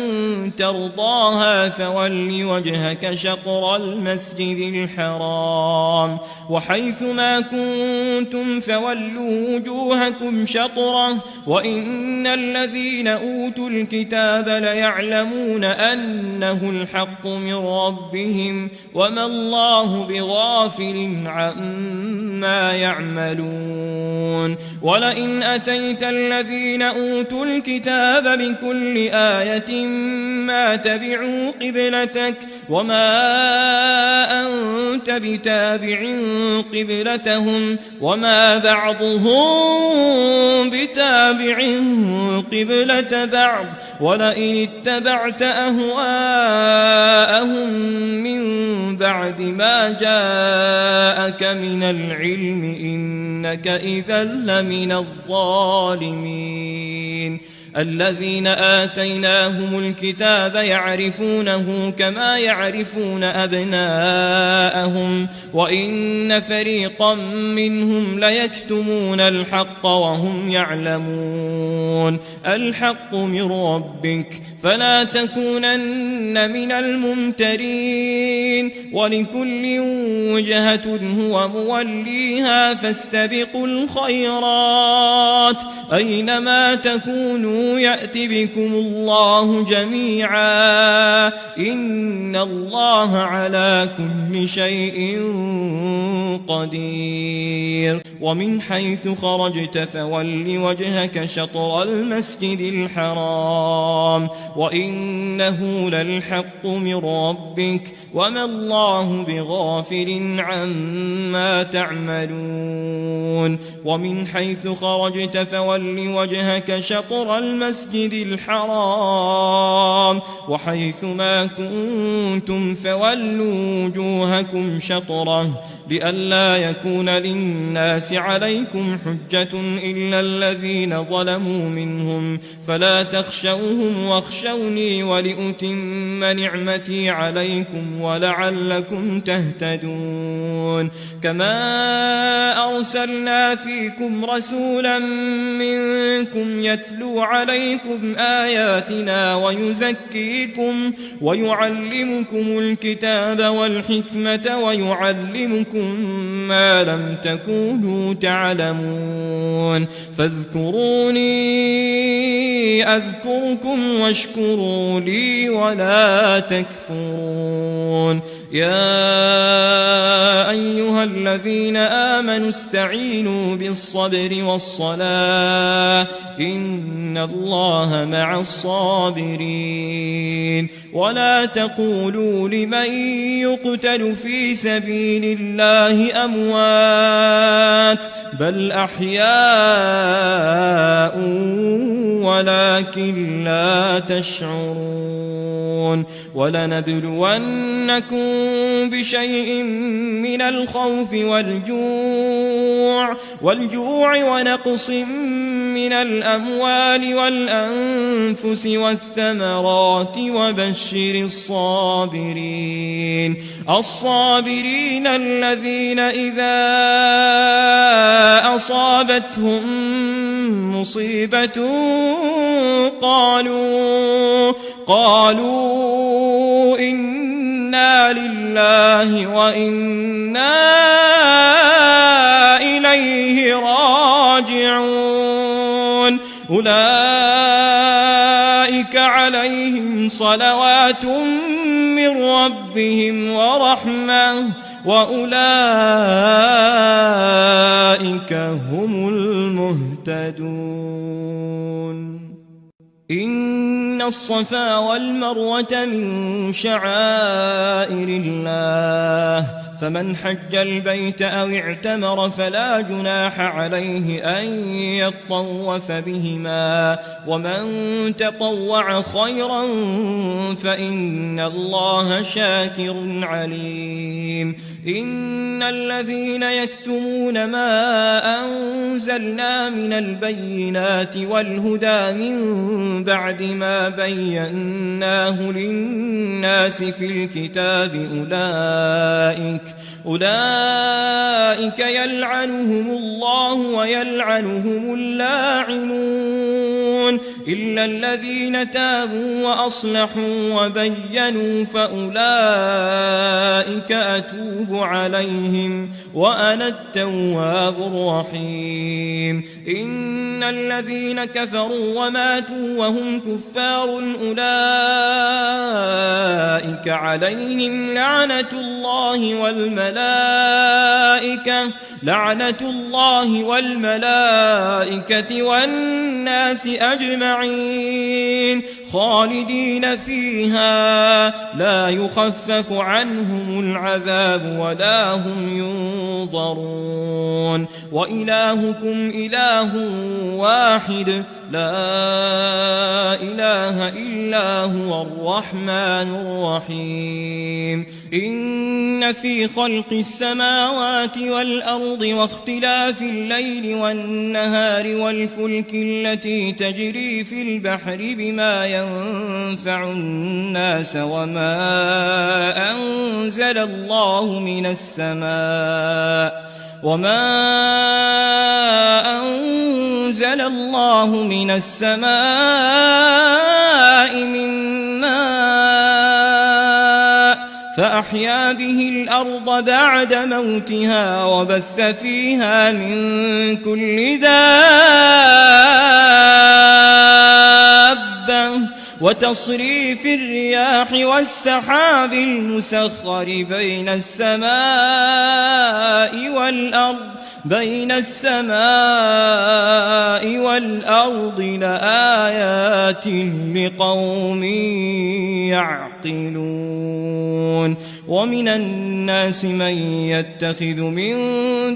ترضاها فول وجهك شطر المسجد الحرام وحيث ما كنتم فولوا وجوهكم شطره وإن الذين أوتوا الكتاب ليعلمون أنه الحق من ربهم وما الله بغافل عما يعملون ولئن أتيت الذين أوتوا الكتاب بكل آية ما تبعوا قبلتك وما أنت بتابع قبلتهم وما بعضهم بتابع قبلة بعض ولئن اتبعت أهواءهم من بعد ما جاءك من العلم إنك إذا لمن الظالمين الذين آتيناهم الكتاب يعرفونه كما يعرفون أبناءهم وإن فريقا منهم ليكتمون الحق وهم يعلمون الحق من ربك فلا تكونن من الممترين ولكل وجهة هو موليها فاستبقوا الخيرات أينما تكونوا يأت بكم الله جميعا إن الله على كل شيء قدير ومن حيث خرجت فول وجهك شطر المسجد الحرام وإنه للحق من ربك وما الله بغافل عما تعملون ومن حيث خرجت فول وجهك شطر المسجد الحرام وحيث ما كنتم فولوا وجوهكم شطره لئلا يكون للناس عليكم حجة إلا الذين ظلموا منهم فلا تخشوهم واخشوني ولأتم نعمتي عليكم ولعلكم تهتدون كما أرسلنا فيكم رسولا منكم يتلو عليكم آياتنا ويزكيكم ويعلمكم الكتاب والحكمة ويعلمكم ما لم تكونوا تعلمون فاذكروني أذكركم واشكروا لي ولا تكفرون يا أيها الذين آمنوا استعينوا بالصبر والصلاة إن الله مع الصابرين ولا تقولوا لمن يقتل في سبيل الله أموات بل أحياء ولكن لا تشعرون ولنبلونكم بشيء من الخوف والجوع ونقص من الأموال والأنفس والثمرات وبشر الصابرين الذين إذا أصابتهم مصيبة قالوا إنا لله وإنا إليه راجعون أولئك عليهم صلوات من ربهم ورحمة وأولئك هم المهتدون إن الصفا والمروة من شعائر الله فمن حج البيت أو اعتمر فلا جناح عليه أن يطوف بهما ومن تطوع خيرا فإن الله شاكر عليم إن الذين يكتمون ما أنزلنا من البينات والهدى من بعد ما بيناه للناس في الكتاب أولئك يلعنهم الله ويلعنهم اللاعنون إلا الذين تابوا وأصلحوا وبينوا فأولئك أتوب عليهم وأنا التواب الرحيم إن الذين كفروا وماتوا وهم كفار أولئك عليهم لعنة الله والملائكة والناس أجمعين خالدين فيها لا يخفف عنهم العذاب ولا هم ينظرون وإلهكم إله واحد لا إله إلا هو الرحمن الرحيم إن في خلق السماوات والأرض واختلاف الليل والنهار والفلك التي تجري في البحر بما ينفع الناس وما أنزل الله من السماء من ماء فأحيا به الأرض بعد موتها وبث فيها من كل دابة وتصريف الرياح والسحاب المسخر بين السماء والأرض لآيات لقوم يعقلون ومن الناس من يتخذ من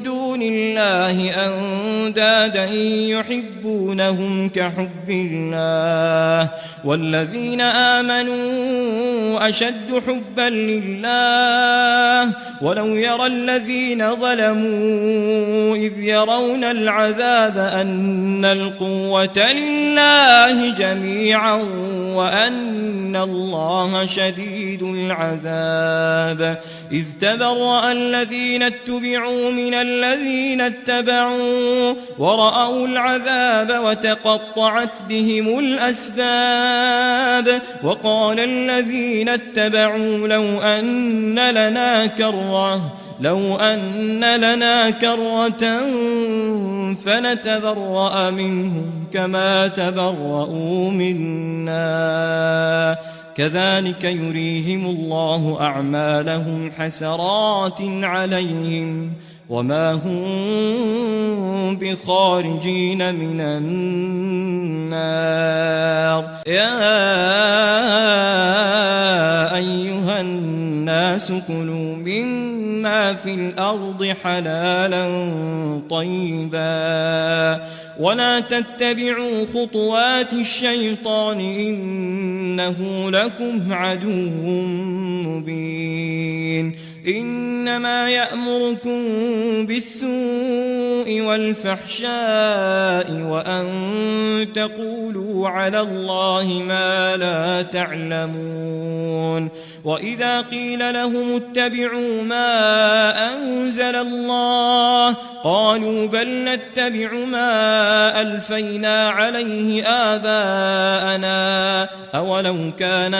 دون الله أندادا يحبونهم كحب الله والذين آمنوا أشد حبا لله ولو يرى الذين ظلموا إذ يرون العذاب أن القوة لله جميعا وأن الله شديد العذاب إذ تبرأ الذين اتبعوا من الذين اتبعوا ورأوا العذاب وتقطعت بهم الأسباب وقال الذين اتبعوا لو أن لنا كرة فنتبرأ منهم كما تبرؤوا منا كذلك يريهم الله أعمالهم حسرات عليهم وما هم بخارجين من النار يا أيها الناس كلوا مما في الأرض حلالا طيبا ولا تتبعوا خطوات الشيطان إنه لكم عدو مبين إنما يأمركم بالسوء والفحشاء وأن تقولوا على الله ما لا تعلمون وإذا قيل لهم اتبعوا ما أنزل الله قالوا بل نتبع ما ألفينا عليه آباءنا أولو كان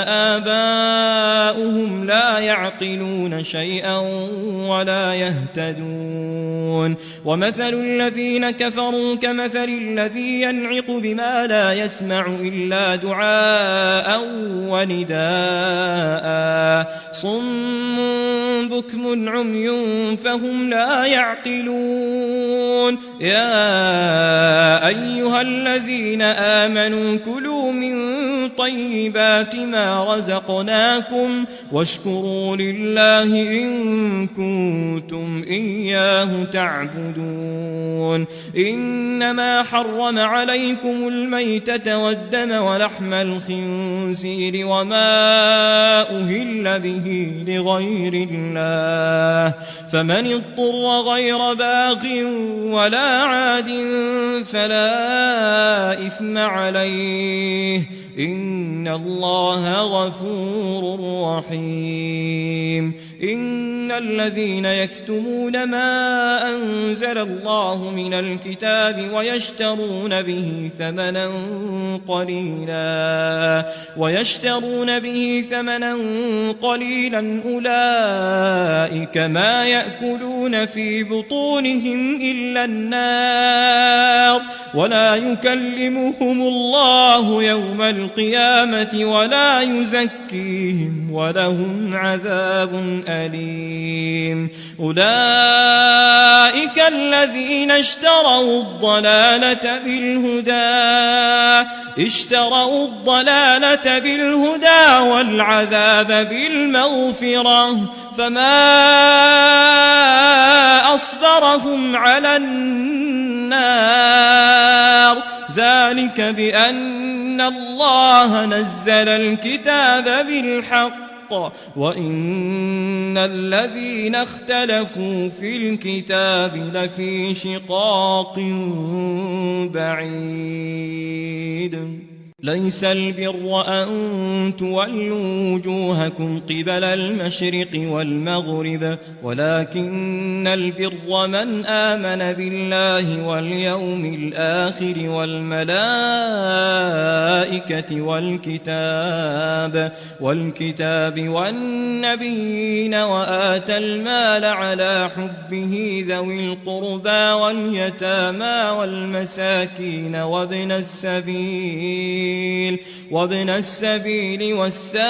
آباؤهم لا يعقلون شيئا ولا يهتدون ومثل الذين كفروا كمثل الذي ينعق بما لا يسمع إلا دعاء ونداء صم بكم عمي فهم لا يعقلون يا أيها الذين آمنوا كلوا من طيبات ما رزقناكم واشكروا لله إن كنتم إياه تعبدون إنما حرم عليكم الميتة والدم ولحم الخنزير وما أهل به لغير الله فمن اضطر غير باغ ولا عاد فلا إثم عليه إن الله غفور رحيم إن الذين يكتمون ما أنزل الله من الكتاب ويشترون به ثمنا قليلا أولئك ما يأكلون في بطونهم إلا النار ولا يكلمهم الله يوم القيامة ولا يزكيهم ولهم عذاب أليم أولئك الذين اشتروا الضلالة بالهدى والعذاب بالمغفرة فما أصبرهم على النار ذلك بأن الله نزل الكتاب بالحق وإن الذين اختلفوا في الكتاب لفي شقاق بعيد ليس البر أن تولوا وجوهكم قبل المشرق والمغرب ولكن البر من آمن بالله واليوم الآخر والملائكة والكتاب والنبيين وآتى المال على حبه ذوي القربى واليتامى والمساكين وابن السبيل والسائلين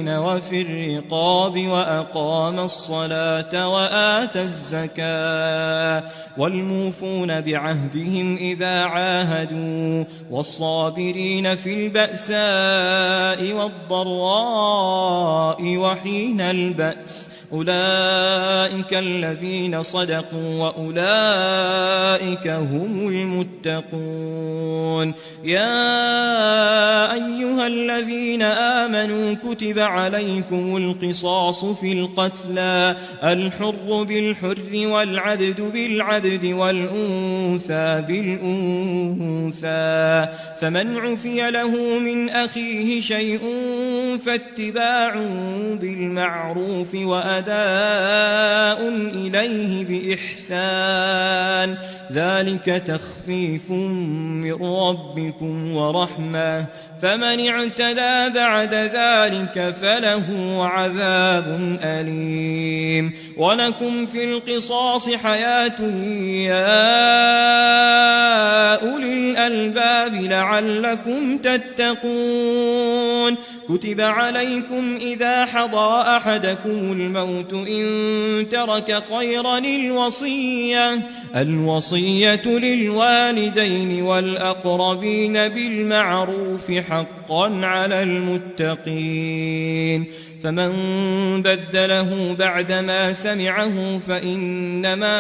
وفي الرقاب وأقام الصلاة وآتى الزكاة والموفون بعهدهم إذا عاهدوا والصابرين في البأساء والضراء وحين البأس أولئك الذين صدقوا وأولئك هم المتقون يا أيها الذين آمنوا كتب عليكم القصاص في القتلى الحر بالحر والعبد بالعبد والأنثى بالأنثى فمن عفي له من أخيه شيء فاتباع بالمعروف وأداء إليه بإحسان ذلك تخفيف من ربكم ورحمة فمن اعتدى بعد ذلك فله عذاب أليم ولكم في القصاص حياة يا أولي الألباب لعلكم تتقون كتب عليكم إذا حضر أحدكم الموت إن ترك خيرا الوصية للوالدين والأقربين بالمعروف حقا على المتقين فمن بدله بعدما سمعه فإنما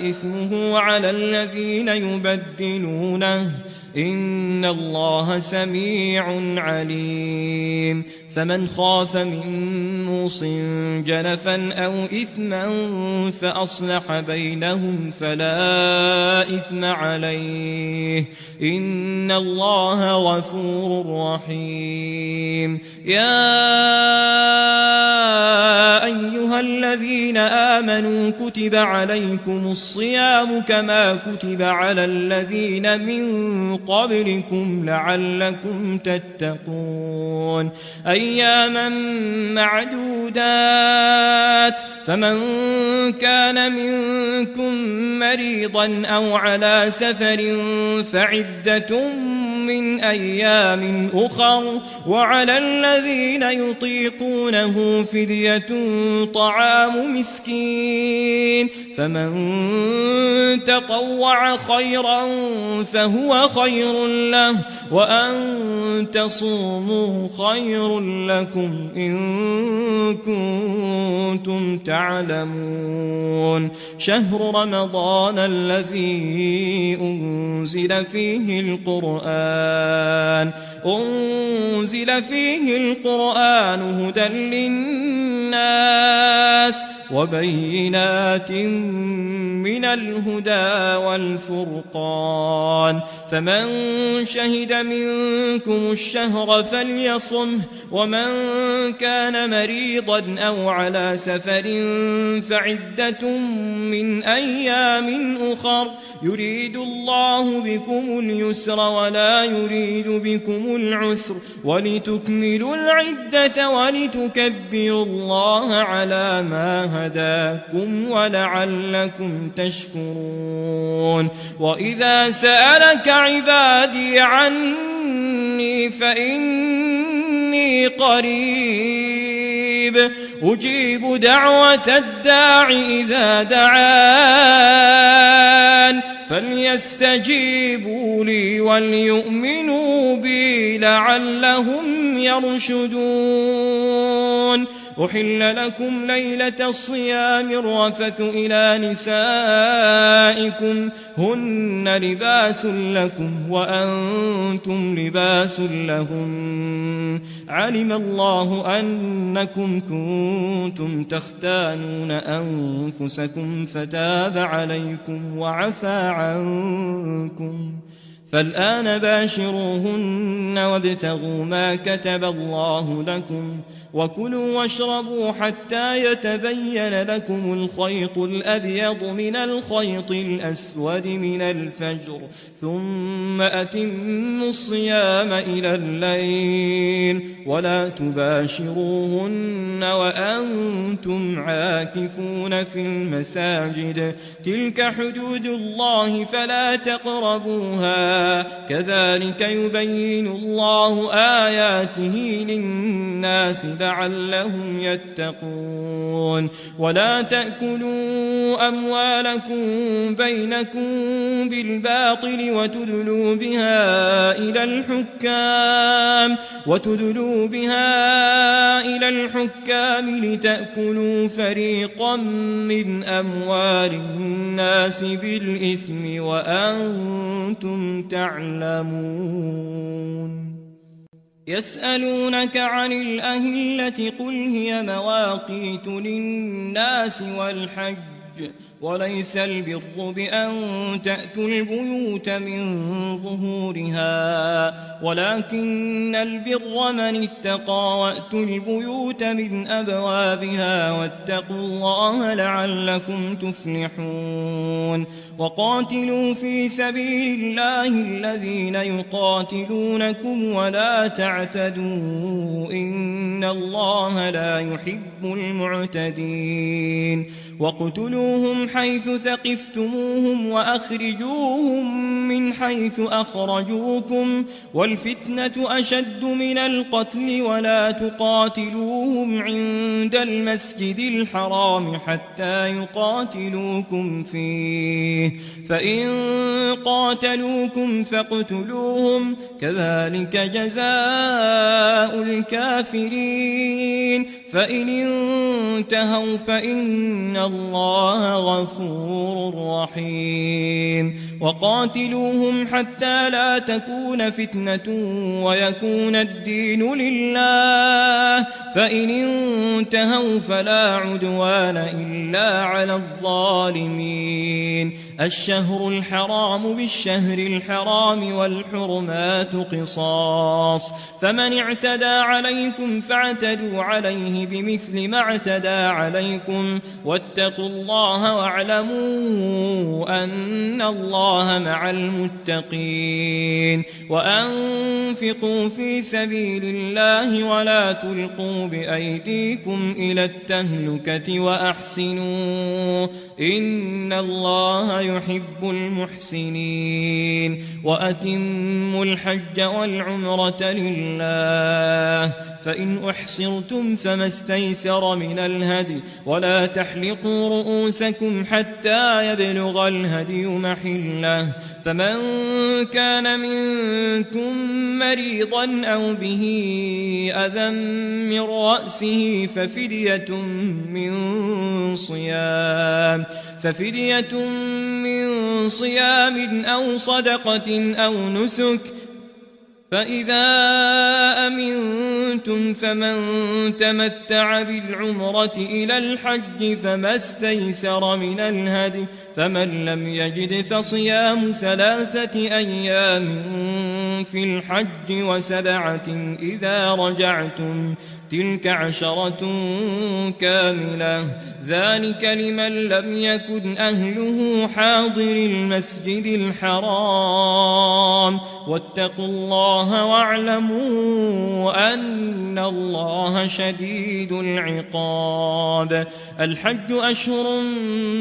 إثمه على الذين يبدلونه إن الله سميع عليم فمن خاف من موص جنفا أو إثما فأصلح بينهم فلا إثم عليه إن الله غفور رحيم يا أيها الذين آمنوا كتب عليكم الصيام كما كتب على الذين من قبلكم لعلكم تتقون أياما معدودات فمن كان منكم مريضا أو على سفر فعدة من أيام أخر وعلى الذين يطيقونه فدية طعام مسكين فمن تطوع خيرا فهو خير له وأن تصوموا خير لكم إن كنتم تعلمون شهر رمضان الذي أنزل فيه القرآن هدى للناس وبينات من الهدى والفرقان فمن شهد منكم الشهر فليصمه ومن كان مريضا أو على سفر فعدة من أيام أخر يريد الله بكم اليسر ولا يريد بكم العسر ولتكملوا العدة ولتكبروا الله على ما هداكم ولعلكم تشكرون وإذا سألك عبادي عني فإني قريب أجيب دعوة الداع إذا دعان فليستجيبوا لي وليؤمنوا بي لعلهم يرشدون أحل لكم ليلة الصيام الرفث إلى نسائكم هن لباس لكم وأنتم لباس لهن علم الله أنكم كنتم تختانون أنفسكم فتاب عليكم وعفى عنكم فالآن باشروهن وابتغوا ما كتب الله لكم وكلوا واشربوا حتى يتبين لكم الخيط الأبيض من الخيط الأسود من الفجر ثم أتموا الصيام إلى الليل ولا تباشروهن وأنتم عاكفون في المساجد تلك حدود الله فلا تقربوها كذلك يبين الله آياته للناس لعلهم يتقون ولا تأكلوا أموالكم بينكم بالباطل وتدلوا بها إلى الحكام لتأكلوا فريقا من أموال الناس بالإثم وأنتم تعلمون يسألونك عن الأهلة قل هي مواقيت للناس والحج وليس البر بأن تأتوا البيوت من ظهورها ولكن البر من اتقى وأتوا البيوت من أبوابها واتقوا الله لعلكم تفلحون وقاتلوا في سبيل الله الذين يقاتلونكم ولا تعتدوا إن الله لا يحب المعتدين واقتلوهم حيث ثقفتموهم وأخرجوهم من حيث أخرجوكم والفتنة أشد من القتل ولا تقاتلوهم عند المسجد الحرام حتى يقاتلوكم فيه فإن قاتلوكم فاقتلوهم كذلك جزاء الكافرين فإن انتهوا فإن الله غفور رحيم وقاتلوهم حتى لا تكون فتنة ويكون الدين لله فإن انتهوا فلا عدوان إلا على الظالمين الشهر الحرام بالشهر الحرام والحرمات قصاص فمن اعتدى عليكم فاعتدوا عليه بمثل ما اعتدى عليكم واتقوا الله واعلموا أن الله مع المتقين وأنفقوا في سبيل الله ولا تلقوا بأيديكم إلى التهلكة وأحسنوا إن الله يحب المحسنين وأتموا الحج والعمرة لله فإن أحصرتم فما استيسر من الهدي ولا تحلقوا رؤوسكم حتى يبلغ الهدي محله فمن كان منكم مريضا أو به أذى من رأسه ففدية من صيام أو صدقة أو نسك فإذا أمنتم فمن تمتع بالعمرة إلى الحج فما استيسر من الهدي فمن لم يجد فصيام 3 أيام في الحج و7 إذا رجعتم تلك 10 كاملة ذلك لمن لم يكن أهله حاضر المسجد الحرام واتقوا الله واعلموا أن الله شديد العقاب الحج أشهر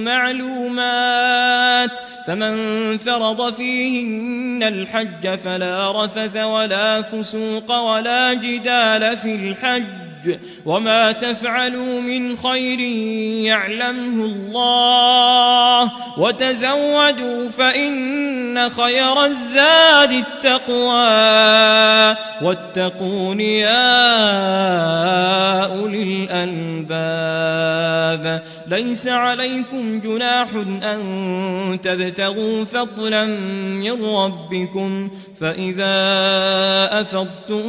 معلومات فمن فرض فيهن الحج فلا رفث ولا فسوق ولا جدال في الحج وما تفعلوا من خير يعلمه الله وتزودوا فإن خير الزاد التقوى واتقون يا أولي الألباب ليس عليكم جناح أن تبتغوا فضلا من ربكم فإذا أفضتم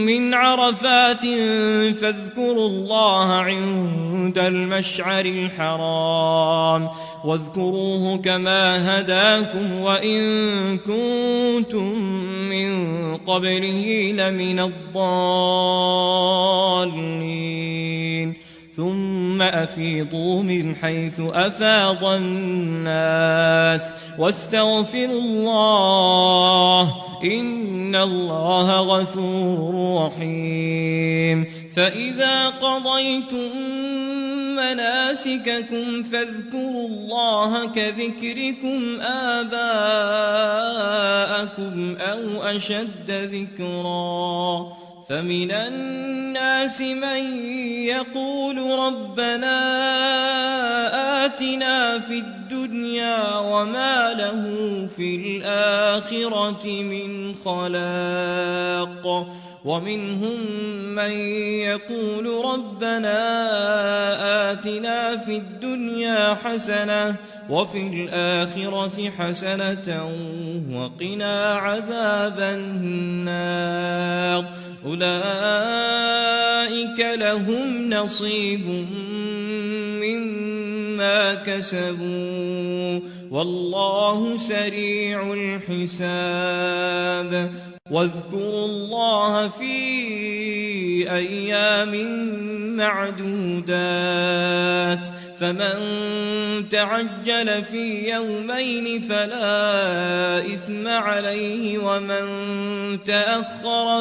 من عرفات فاذكروا الله عند المشعر الحرام واذكروه كما هداكم وإن كنتم من قبله لمن الضالين ثم أفيضوا من حيث أفاض الناس واستغفروا الله إن الله غفور رحيم فإذا قضيتم مناسككم فاذكروا الله كذكركم آباءكم أو أشد ذكرا فمن الناس من يقول ربنا آتنا في الدنيا وما له في الآخرة من خلاق ومنهم من يقول ربنا آتنا في الدنيا حسنة وفي الآخرة حسنة وقنا عذاب النار أولئك لهم نصيب مما كسبوا والله سريع الحساب واذكروا الله في أيام معدودات فمن تعجل في يومين فلا إثم عليه ومن تأخر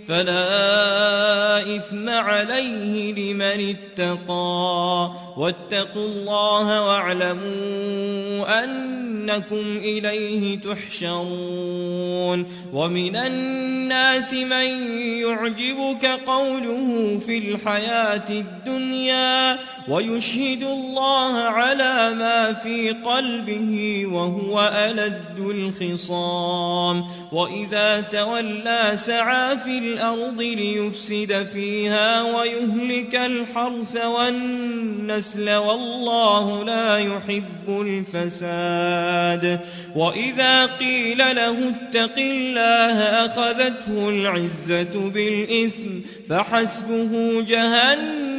فلا إثم عليه لمن اتقى واتقوا الله واعلموا أنكم إليه تحشرون ومن الناس من يعجبك قوله في الحياة الدنيا ويشهد الله على ما في قلبه وهو ألد الخصام وإذا تولى سعى في الأرض ليفسد فيها ويهلك الحرث والنسل والله لا يحب الفساد وإذا قيل له اتق الله أخذته العزة بالإثم فحسبه جهنم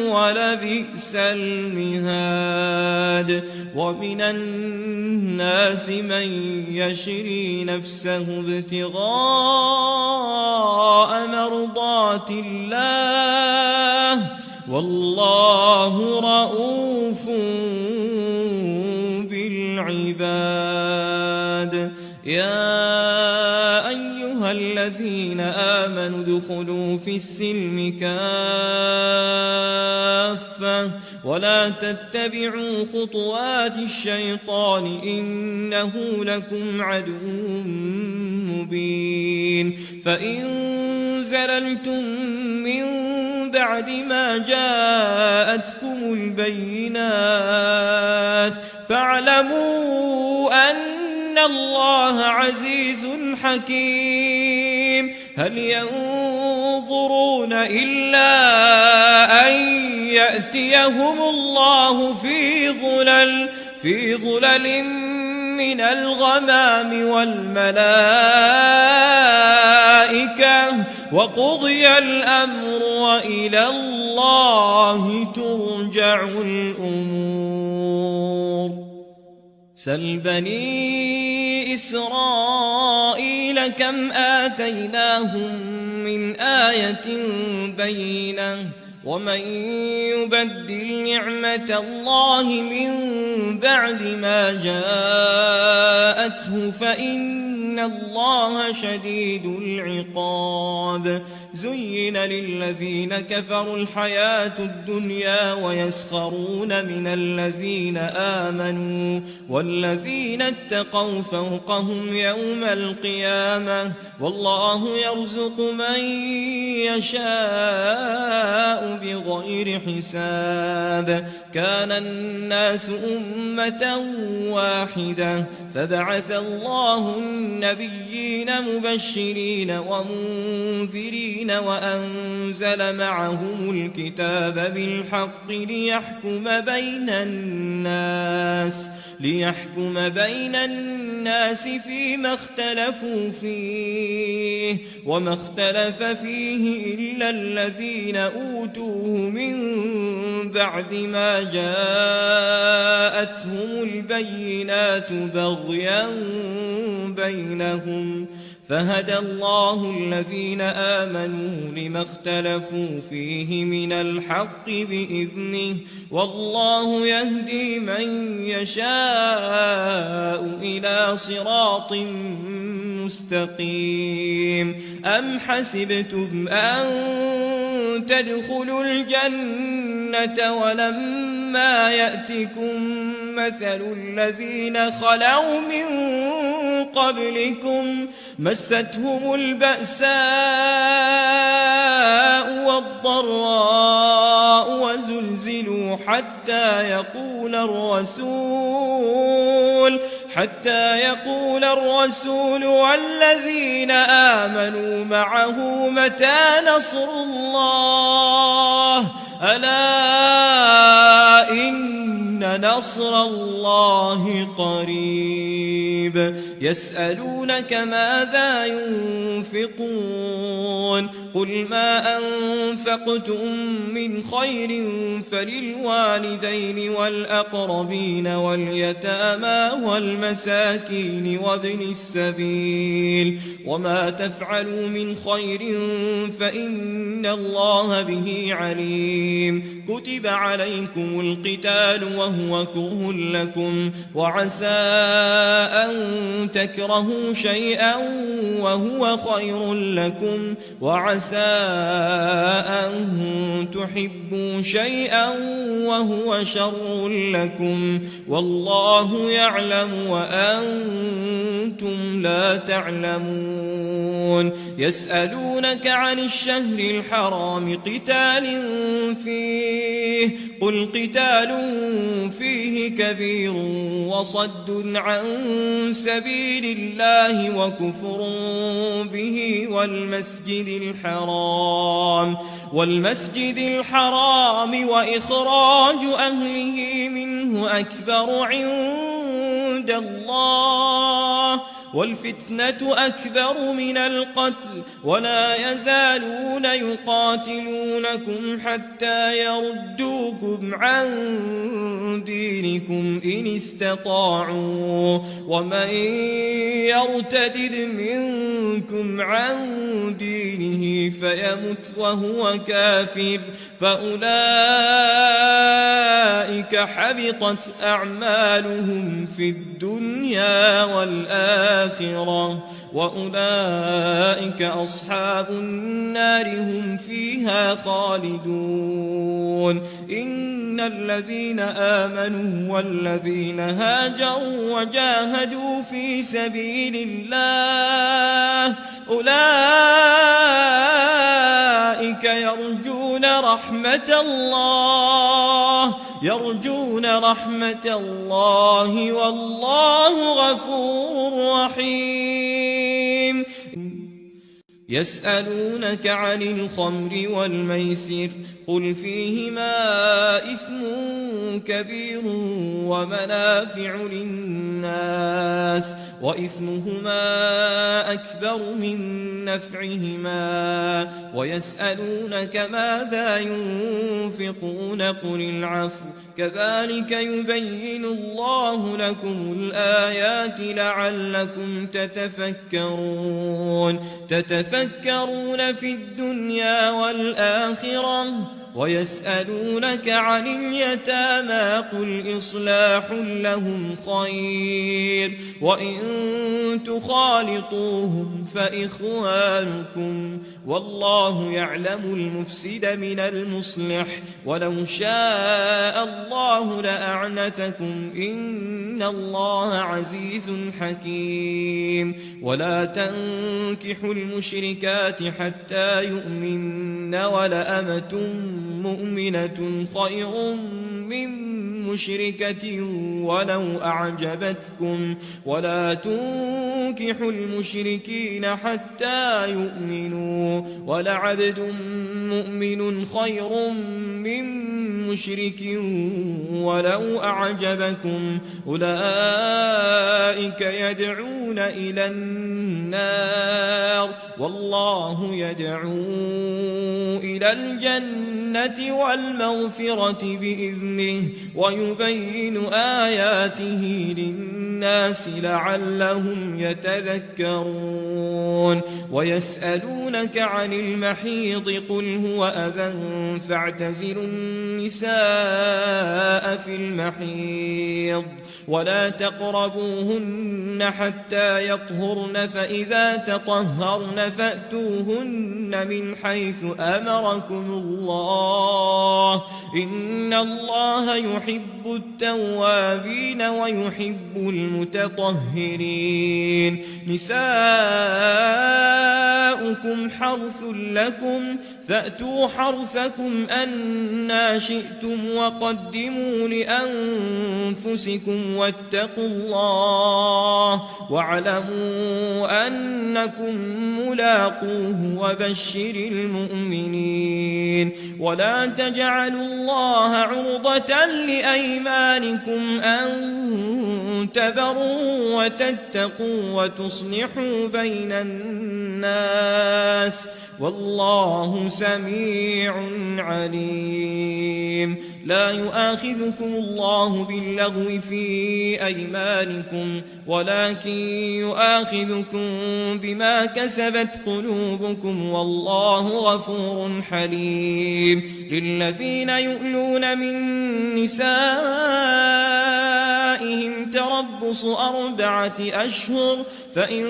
ولبئس المهاد ومن الناس من يشري نفسه ابتغاء مرضات الله والله رؤوف بالعباد يا أيها أيها الذين آمنوا ادخلوا في السلم كافة ولا تتبعوا خطوات الشيطان إنه لكم عدو مبين فإن زللتم من بعد ما جاءتكم البينات فاعلموا أن الله عزيز حكيم هل ينظرون إلا أن يأتيهم الله في ظلل من الغمام والملائكة وقضي الأمر وإلى الله ترجع الأمور سل بني إسرائيل كم آتيناهم من آية بينة ومن يبدل نعمة الله من بعد ما جاءته فإن الله شديد العقاب زين للذين كفروا الحياة الدنيا ويسخرون من الذين آمنوا والذين اتقوا فوقهم يوم القيامة والله يرزق من يشاء بغير حساب كان الناس أمة واحدة فبعث الله النبيين مبشرين ومنذرين وأنزل معهم الكتاب بالحق ليحكم بين الناس فيما اختلفوا فيه وما اختلف فيه إلا الذين أوتوه من بعد ما جاءتهم البينات بغيا بينهم فهدى الله الذين آمنوا لما اختلفوا فيه من الحق بإذنه والله يهدي من يشاء إلى صراط مستقيم أم حسبتم أن تدخلوا الجنة ولما يأتكم مثل الذين خلوا من قبلكم مستهم البأساء والضراء وزلزلوا حتى يقول الرسول والذين آمنوا معه متى نصر الله ألا إن نصر الله قريب يسألونك ماذا ينفقون قل ما أنفقتم من خير فللوالدين والأقربين واليتامى والمساكين وابن السبيل وما تفعلوا من خير فإن الله به عليم كتب عليكم القتال وهو كره لكم وعسى أن تكرهوا شيئا وهو خير لكم وعسى أن تحبوا شيئا وهو شر لكم والله يعلم وأنتم لا تعلمون يسألونك عن الشهر الحرام قتال فيه قل قتال فيه كبير وصد عن سبيل الله وكفر به والمسجد الحرام وإخراج أهله منه أكبر عند الله والفتنة أكبر من القتل ولا يزالون يقاتلونكم حتى يردوكم عن دينكم إن استطاعوا ومن يرتد منكم عن دينه فيمت وهو كافر فأولئك حبطت أعمالهم في الدنيا والآخرة الآخرة وأولئك أصحاب النار هم فيها خالدون إن الذين آمنوا والذين هاجروا وجاهدوا في سبيل الله أولئك يرجون رحمة الله والله غفور رحيم يسألونك عن الخمر والميسر قل فيهما إثم كبير ومنافع للناس وإثمهما أكبر من نفعهما ويسألونك ماذا ينفقون قل العفو كذلك يبين الله لكم الآيات لعلكم تتفكرون في الدنيا والآخرة ويسألونك عن اليتامى قل إصلاح لهم خير وإن تخالطوهم فإخوانكم والله يعلم المفسد من المصلح ولو شاء الله لأعنتكم إن الله عزيز حكيم ولا تنكحوا المشركات حتى يؤمن ولأمة مؤمنة خير من مشركة ولو أعجبتكم ولا تنكحوا المشركين حتى يؤمنوا ولعبد مؤمن خير من مشرك ولو أعجبكم أولئك يدعون إلى النار والله يدعو إلى الجنة والمغفرة بإذنه ويبين آياته للناس لعلهم يتذكرون ويسألونك عن المحيض قل هو أذى فاعتزلوا النساء في المحيض ولا تقربوهن حتى يطهرن فإذا تطهرن فأتوهن من حيث أمركم الله إن الله يحب التوابين ويحب المتطهرين نساؤكم حرث لكم فأتوا حرثكم أنى شئتم وقدموا لأنفسكم واتقوا الله واعلموا أنكم ملاقوه وبشر المؤمنين ولا تجعلوا الله عرضة لأيمانكم أن تبروا وتتقوا وتصلحوا بين الناس والله سميع عليم لا يؤاخذكم الله باللغو في أيمانكم ولكن يؤاخذكم بما كسبت قلوبكم والله غفور حليم للذين يؤلون من نسائهم تربص 4 أشهر فإن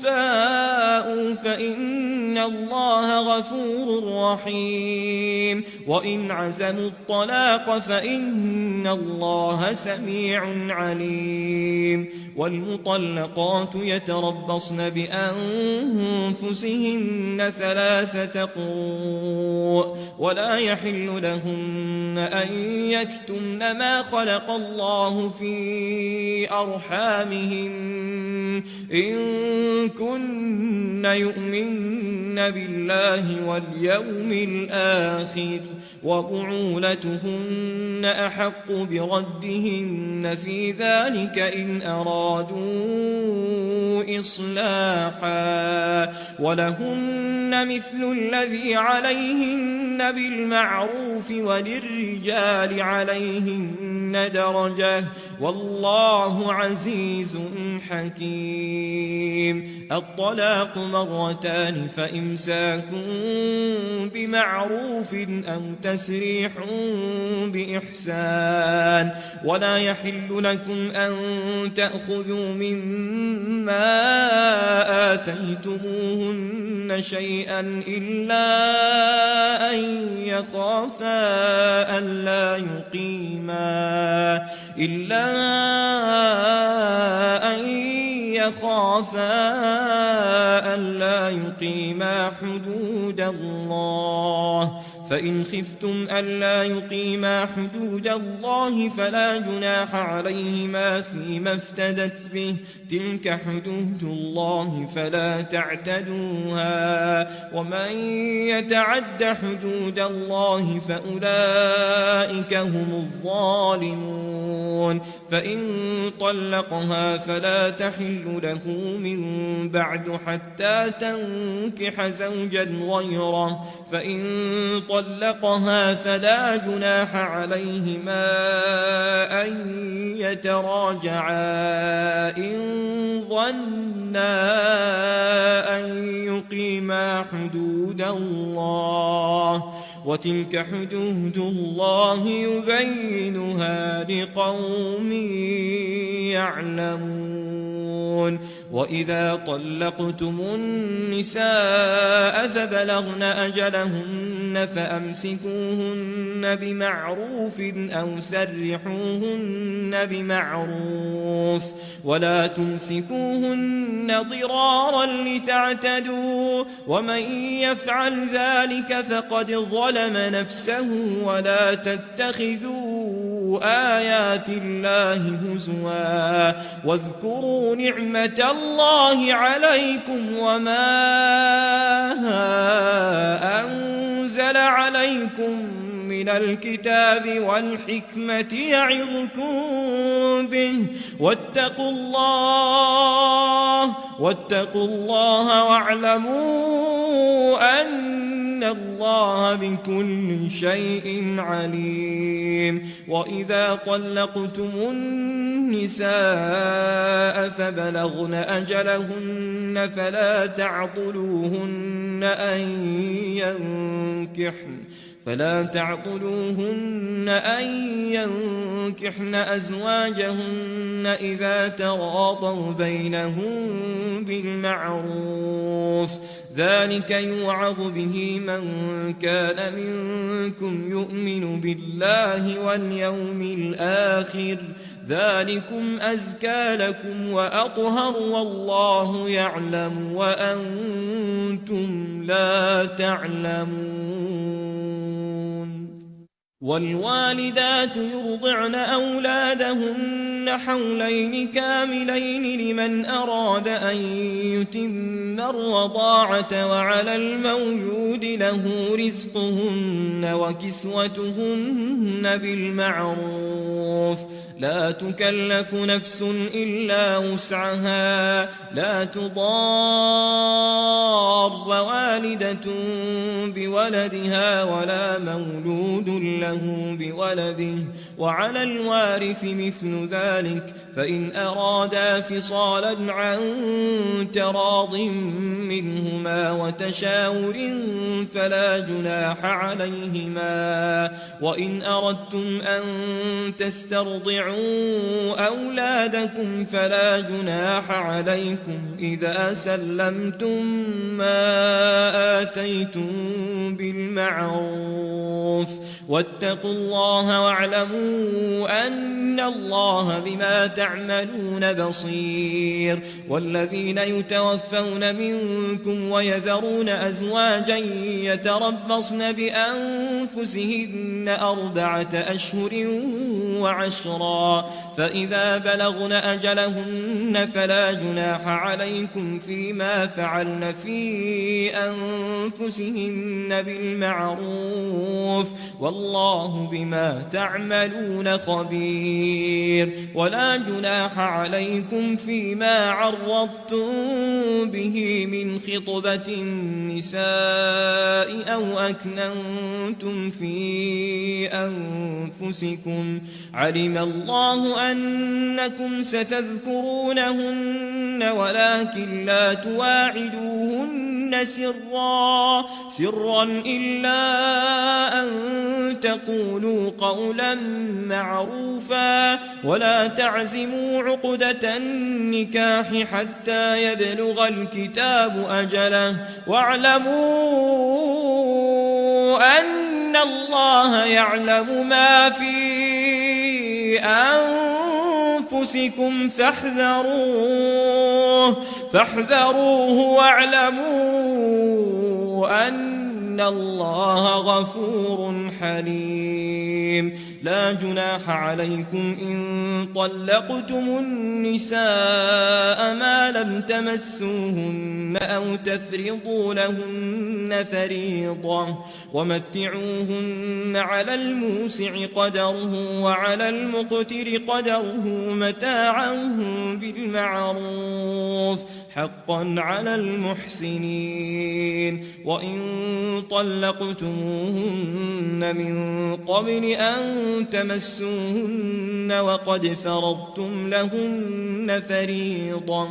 فاءوا فإن الله غفور رحيم وإن عزموا الطلاق فإن الله سميع عليم والمطلقات يتربصن بأنفسهن 3 قروء ولا يحل لهن أن يكتمن ما خلق الله في أرحامهن إن كن يؤمن بالله واليوم الآخر وبعولتهن أحق بردهن في ذلك إن أرادوا إصلاحا ولهن مثل الذي عليهن بالمعروف وللرجال عليهن درجة والله عزيز حكيم حليم. الطلاق مرتان فإمساك بمعروف أو تسريح بإحسان. ولا يحل لكم أن تأخذوا مما آتيتموهن شيئا إلا أن يخافا ألا يقيما حدود الله. فإن خفتم ألا يقيما حدود الله فلا جناح عليهما فيما افتدت به، تلك حدود الله فلا تعتدوها، ومن يتعد حدود الله فأولئك هم الظالمون. فإن طلقها فلا تحل له من بعد حتى تنكح زوجا غيره، فإن طلقها فلا جناح عليهما أن يتراجعا إن ظنا أن يقيما حدود الله، وتلك حدود الله يبينها لقوم يعلمون. وإذا طلقتم النساء فبلغن أجلهن فأمسكوهن بمعروف أو سرحوهن بمعروف، ولا تمسكوهن ضرارا لتعتدوا، ومن يفعل ذلك فقد ظلم نفسه. ولا تتخذوا آيات الله هزوا، واذكروا نعمة الله عليكم وما أنزل عليكم من الكتاب والحكمة يعظكم به، واتقوا الله واعلموا أن الله بكل شيء عليم. وإذا طلقتم النساء فبلغن أجلهن فلا تعضلوهن أن ينكحن أزواجهن إذا تراضوا بينهم بالمعروف، ذلك يوعظ به من كان منكم يؤمن بالله واليوم الآخر، ذلكم أزكى لكم وأطهر والله يعلم وأنتم لا تعلمون. والوالدات يرضعن أولادهن حولين كاملين لمن أراد أن يتم الرضاعة، وعلى المولود له رزقهن وكسوتهن بالمعروف، لا تكلف نفس إلا وسعها، لا تضار والدة بولدها ولا مولود له بولده، وعلى الوارث مثل ذلك، فإن أرادا فصالا عن تراض منهما وتشاور فلا جناح عليهما. وإن أردتم أن تسترضعوا أولادكم فلا جناح عليكم إذا سلمتم ما آتيتم بالمعروف، واتقوا الله واعلموا أن الله بما تعملون بصير. والذين يتوفون منكم ويذرون أزواجا يتربصن بأنفسهن 4 أشهر وعشرا، فإذا بلغن أجلهن فلا جناح عليكم فيما فعلن في أنفسهن بالمعروف، والله بما تعملون خبير. ولا جناح عليكم فيما عرضتم به من خطبة النساء أو أكننتم في أنفسكم علم الله أنكم ستذكرونهن ولكن لا تواعدوهن سرا إلا أن تقولوا قولا معروفا ولا تعزموا عقدة النكاح حتى يبلغ الكتاب أجله واعلموا أن الله يعلم ما في أنفسكم فاحذروه واعلموا أن الله غفور حليم لا جناح عليكم إن طلقتم النساء ما لم تمسوهن أو تفرضوا لهن فريضة ومتعوهن على الموسع قدره وعلى المقتر قدره متاعا بالمعروف حقا على المحسنين وإن طلقتموهن من قبل أن تمسوهن وقد فرضتم لهن فريضة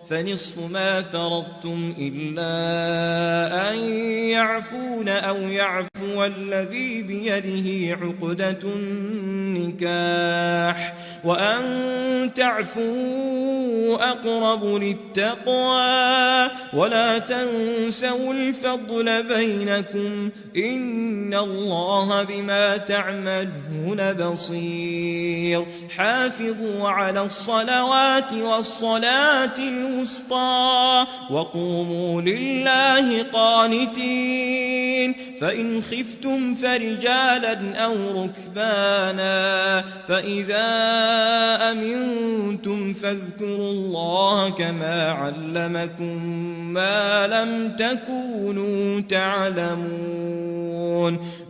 فنصف ما فرضتم إلا أن يعفون أو يعفو الذي بيده عقدة النكاح وأن تعفوا أقرب للتقوى ولا تنسوا الفضل بينكم إن الله بما تعملون بصير حافظوا على الصلوات والصلاة الوسطى وقوموا لله قانتين فإن خفتم فرجالا أو ركبانا فإذا أمنتم فاذكروا الله كما علمكم ما لم تكونوا تعلمون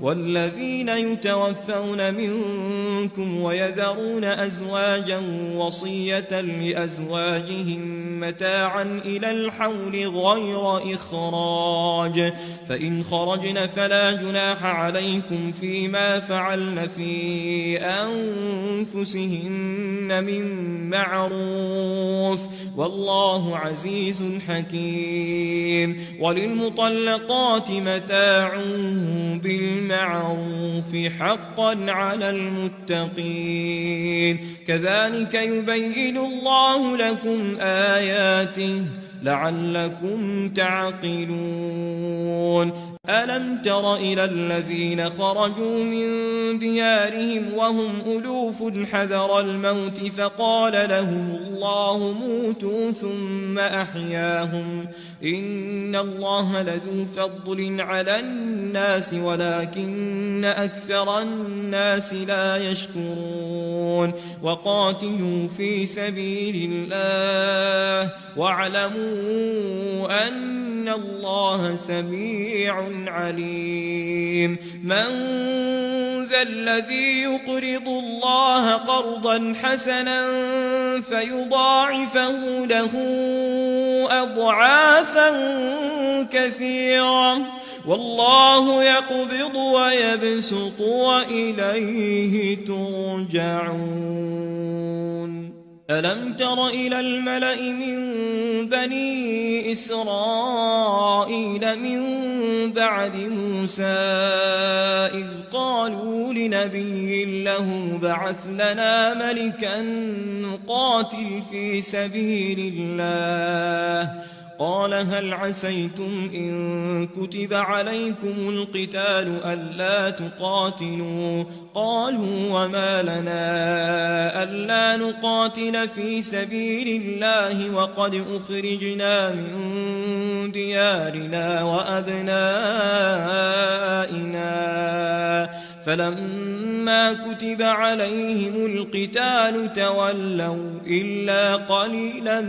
والذين يتوفون منكم ويذرون أزواجا وصية لأزواجهم متاعا إلى الحول غير إخراج فإن خرجن فلا جناح عليكم فيما فعلن في أنفسهن من معروف والله عزيز حكيم وللمطلقات متاع بالمعروف حقا على المتقين كذلك يبين الله لكم آياته لعلكم تعقلون ألم تر إلى الذين خرجوا من ديارهم وهم ألوف حذر الموت فقال لهم الله موتوا ثم أحياهم إن الله لذو فضل على الناس ولكن أكثر الناس لا يشكرون وقاتلوا في سبيل الله واعلموا أن الله سميع عليم من ذا الذي يقرض الله قرضا حسنا فيضاعفه له أضعافا كثيرة والله يقبض ويبسط وإليه ترجعون ألم تر إلى الملأ من بني إسرائيل من بعد موسى إذ قالوا لنبي له بعث لنا ملكا نقاتل في سبيل الله قال هل عسيتم إن كتب عليكم القتال ألا تقاتلوا قالوا وما لنا ألا نقاتل في سبيل الله وقد أخرجنا من ديارنا وأبنائنا فلما كتب عليهم القتال تولوا إلا قليلا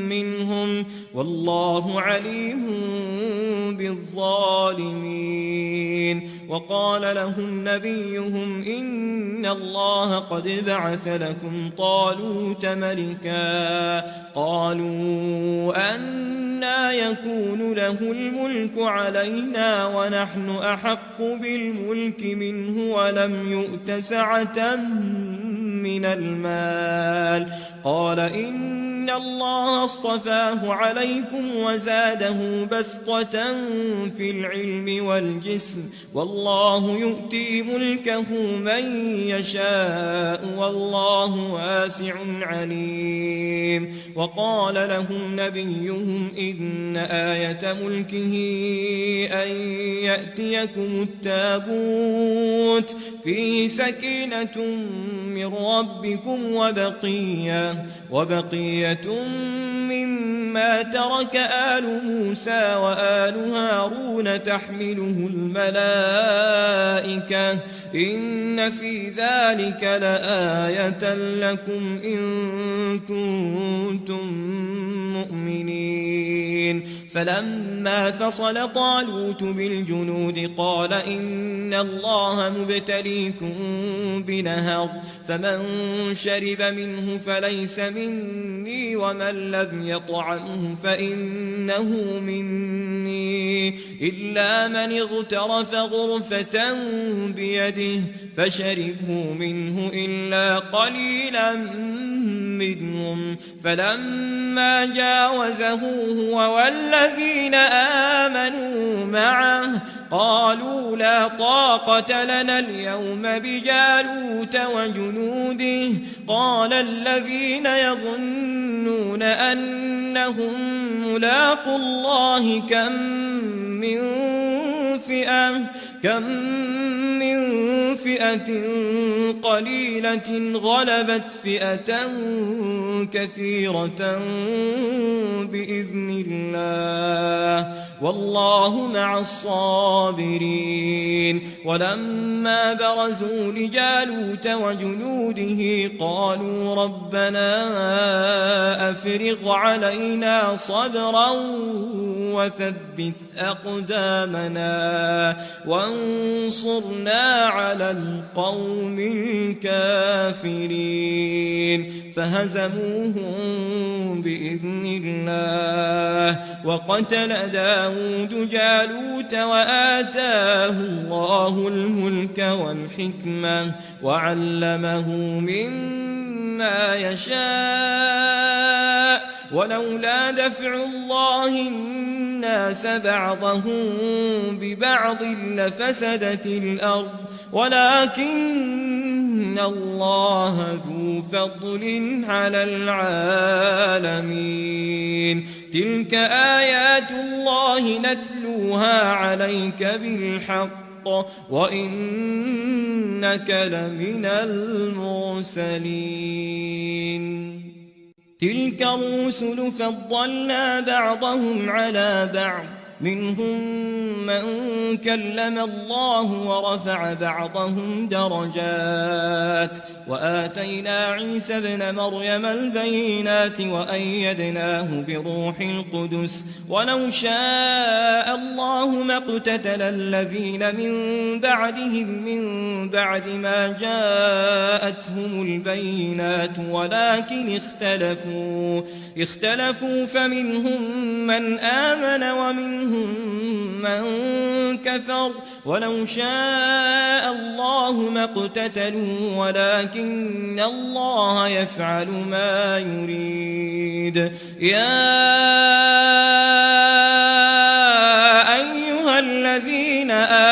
منهم والله عليم بالظالمين. وقال لهم نبيهم إن الله قد بعث لكم طالوت ملكا قالوا أنى يكون له الملك علينا ونحن أحق بالملك منه ولم يؤت سعة من المال قال إن الله اصطفاه عليكم وزاده بسطة في العلم والجسم والله يؤتي ملكه من يشاء والله واسع عليم. وقال لهم نبيهم إن آية ملكه أن يأتيكم التابوت فيه سكينة من ربكم وبقية مما ترك آل موسى وآل هارون تحمله الملائكة إن في ذلك لآية لكم إن كنتم مؤمنين. فلما فصل طالوت بالجنود قال إن الله مبتليكم بنهر فمن شرب منه فليس مني ومن لم يطعمه فإنه مني إلا من اغترف غرفة بيده فشربوا منه إلا قليلا منهم فلما جاوزه هو والذين آمنوا معه قالوا لا طاقة لنا اليوم بجالوت وجنوده قال الذين يظنون أنهم ملاقو الله كم من فئة قليلة غلبت فئة كثيرة بإذن الله والله مع الصابرين. ولما برزوا لجالوت وجنوده قالوا ربنا أفرغ علينا صبرا وثبت أقدامنا وانصرنا على القوم الكافرين. فهزموهم بإذن الله وقتل داود جالوت وآتاه الله الملك والحكمة وعلمه مما يشاء ولولا دفع الله الناس بعضهم ببعض لفسدت الأرض ولكن الله ذو فضل على العالمين. تلك آيات الله نتلوها عليك بالحق وإنك لمن المرسلين. تلك الرسل فضلنا بعضهم على بعض منهم من كلم الله ورفع بعضهم درجات وآتينا عيسى ابن مريم البينات وأيدناه بروح القدس ولو شاء الله ما اقتتل الذين من بعدهم من بعد ما جاءتهم البينات ولكن اختلفوا فمنهم من آمن ومنهم من كفر ولو شاء الله ما اقتتلوا ولكن الله يفعل ما يريد. يا أيها الذين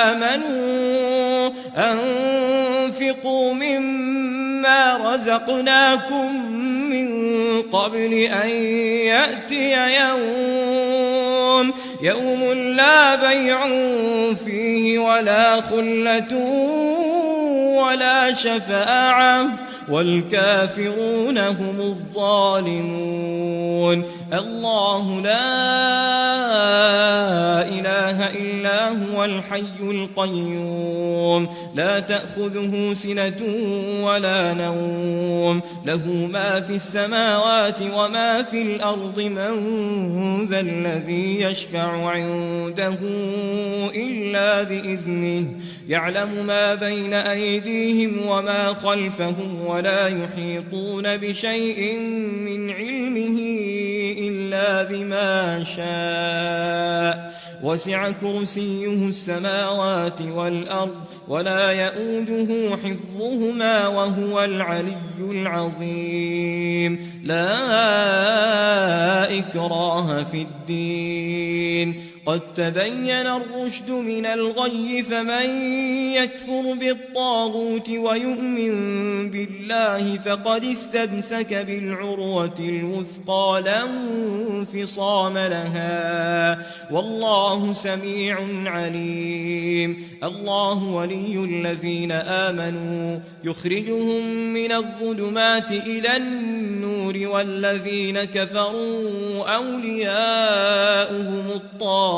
آمنوا أنفقوا مما رزقناكم من قبل أن يأتي يوم لا بيع فيه ولا خلة ولا شفاعة والكافرون هم الظالمون. الله لا إله إلا هو الحي القيوم لا تأخذه سنة ولا نوم له ما في السماوات وما في الأرض من ذا الذي يشفع عنده إلا بإذنه يعلم ما بين أيديهم وما خلفهم ولا يحيطون بشيء من علمه إلا بما شاء وسع كرسيه السماوات والأرض ولا يؤوده حفظهما وهو العلي العظيم لا إكراه في الدين قد تبين الرشد من الغي فمن يكفر بالطاغوت ويؤمن بالله فقد استمسك بالعروة الوثقى لا انفصام لها والله سميع عليم الله ولي الذين آمنوا يخرجهم من الظلمات إلى النور والذين كفروا أولياؤهم الطاغوت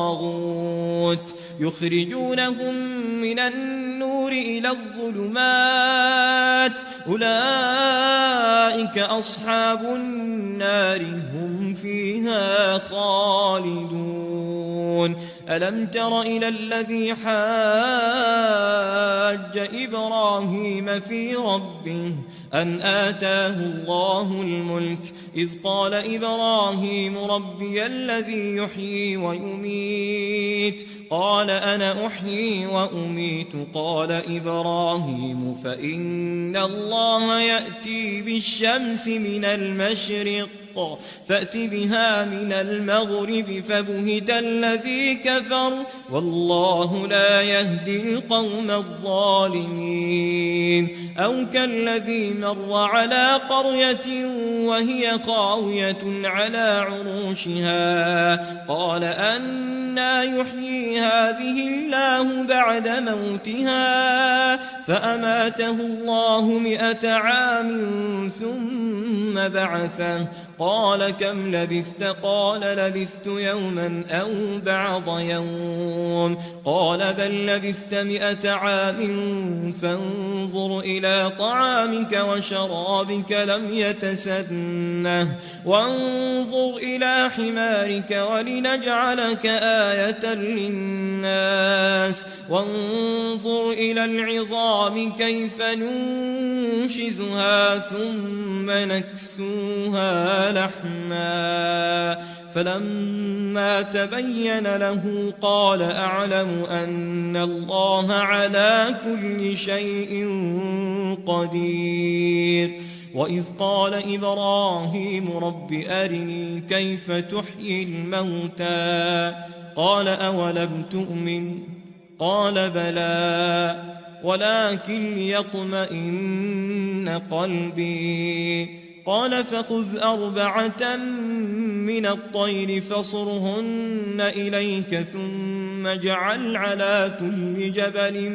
يخرجونهم من النور إلى الظلمات أولئك أصحاب النار هم فيها خالدون ألم تر إلى الذي حاج إبراهيم في ربه أن آتاه الله الملك إذ قال إبراهيم ربي الذي يحيي ويميت قال أنا أحيي وأميت قال إبراهيم فإن الله يأتي بالشمس من المشرق فأت بها من المغرب فبهت الذي كفر والله لا يهدي القوم الظالمين أو كالذي مر على قرية وهي خاوية على عروشها قال أنى يحيي هذه الله بعد موتها فأماته الله 100 عام ثم بعثه قال كم لبثت قال لبثت يوما أو بعض يوم قال بل لبثت 100 عام فانظر إلى طعامك وشرابك لم يتسنه وانظر إلى حمارك ولنجعلك آية للناس وانظر إلى العظام كيف ننشزها ثم نكسوها لحما فلما تبين له قال أعلم أن الله على كل شيء قدير وإذ قال إبراهيم رب أرني كيف تحيي الموتى قال أولم تؤمن قال بلى ولكن ليطمئن قلبي قال فخذ 4 من الطير فصرهن إليك ثم اجعل على كل جبل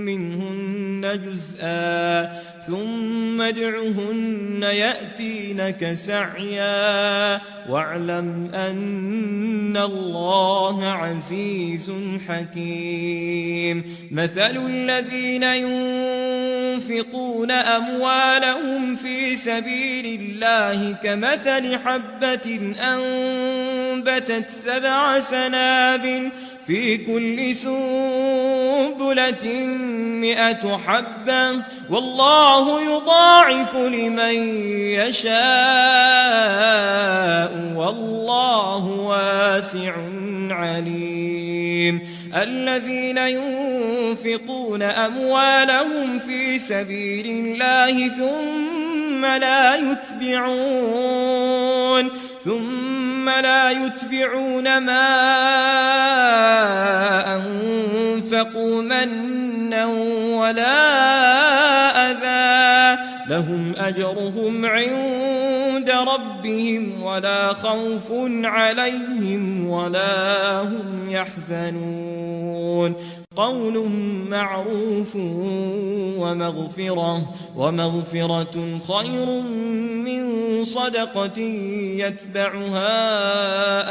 منهن جزءا ثم ادعهن يأتينك سعيا واعلم أن الله عزيز حكيم مثل الذين ينفقون أموالهم في سبيل الله كمثل حبة أنبتت 7 سنابل في كل سنبلة 100 حبة والله يضاعف لمن يشاء والله واسع عليم الذين ينفقون أموالهم في سبيل الله ثم لا يتبعون ما أنفقوا منا ولا أذى لهم أجرهم عند ربهم ولا خوف عليهم ولا هم يحزنون قول معروف ومغفرة خير من صدقة يتبعها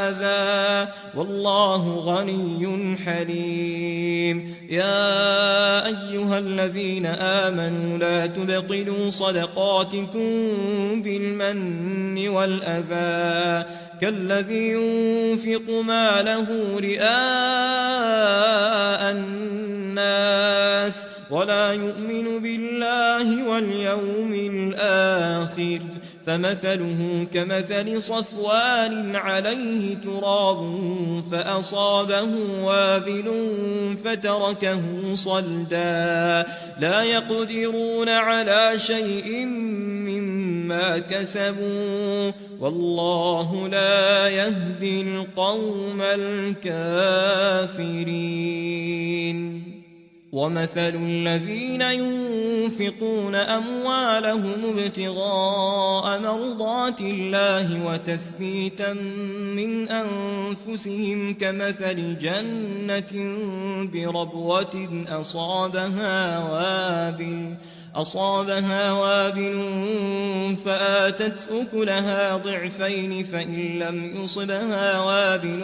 أذى والله غني حليم. يا أيها الذين آمنوا لا تبطلوا صدقاتكم بالمن والأذى كالذي ينفق ماله رئاء الناس ولا يؤمن بالله واليوم الآخر فمثله كمثل صفوان عليه تراب فأصابه وابل فتركه صلدا لا يقدرون على شيء مما كسبوا والله لا يهدي القوم الكافرين. ومثل الذين ينفقون أموالهم ابتغاء مرضات الله وتثبيتا من أنفسهم كمثل جنة بربوة أصابها وابل فآتت أكلها ضعفين فإن لم يصبها وابل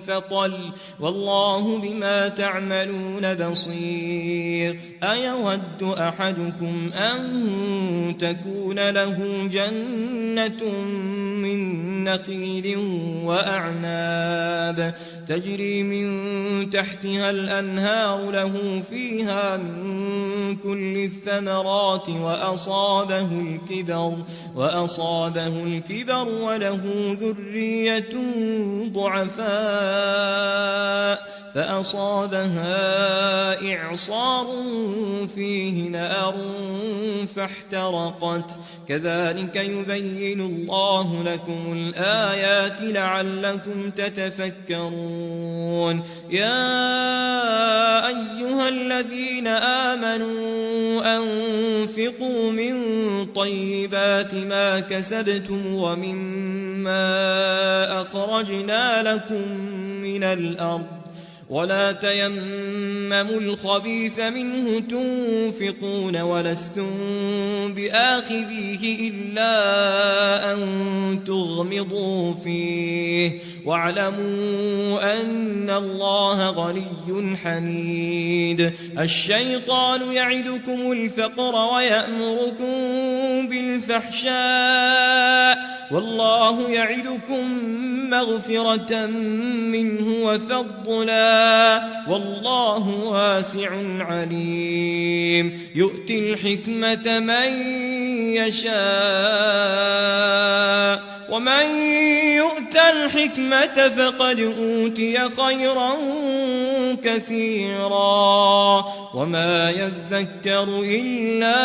فطل والله بما تعملون بصير. أيود أحدكم أن تكون له جنة من نخيل وأعناب تجري من تحتها الأنهار له فيها من كل الثمرات وأصابه الكبر وله ذرية ضعفاء فأصابها إعصار فيه نار فاحترقت كذلك يبين الله لكم الآيات لعلكم تتفكرون. يا أيها الذين آمنوا أنفقوا من طيبات ما كسبتم ومما أخرجنا لكم من الأرض ولا تيمموا الخبيث منه تنفقون ولستم بآخذيه إلا أن تغمضوا فيه واعلموا أن الله غني حميد. الشيطان يعدكم الفقر ويأمركم بالفحشاء والله يعدكم مغفرة منه وفضلا والله واسع عليم. يؤتي الحكمة من يشاء ومن يؤت الحكمة فقد أوتي خيرا كثيرا وما يذكر إلا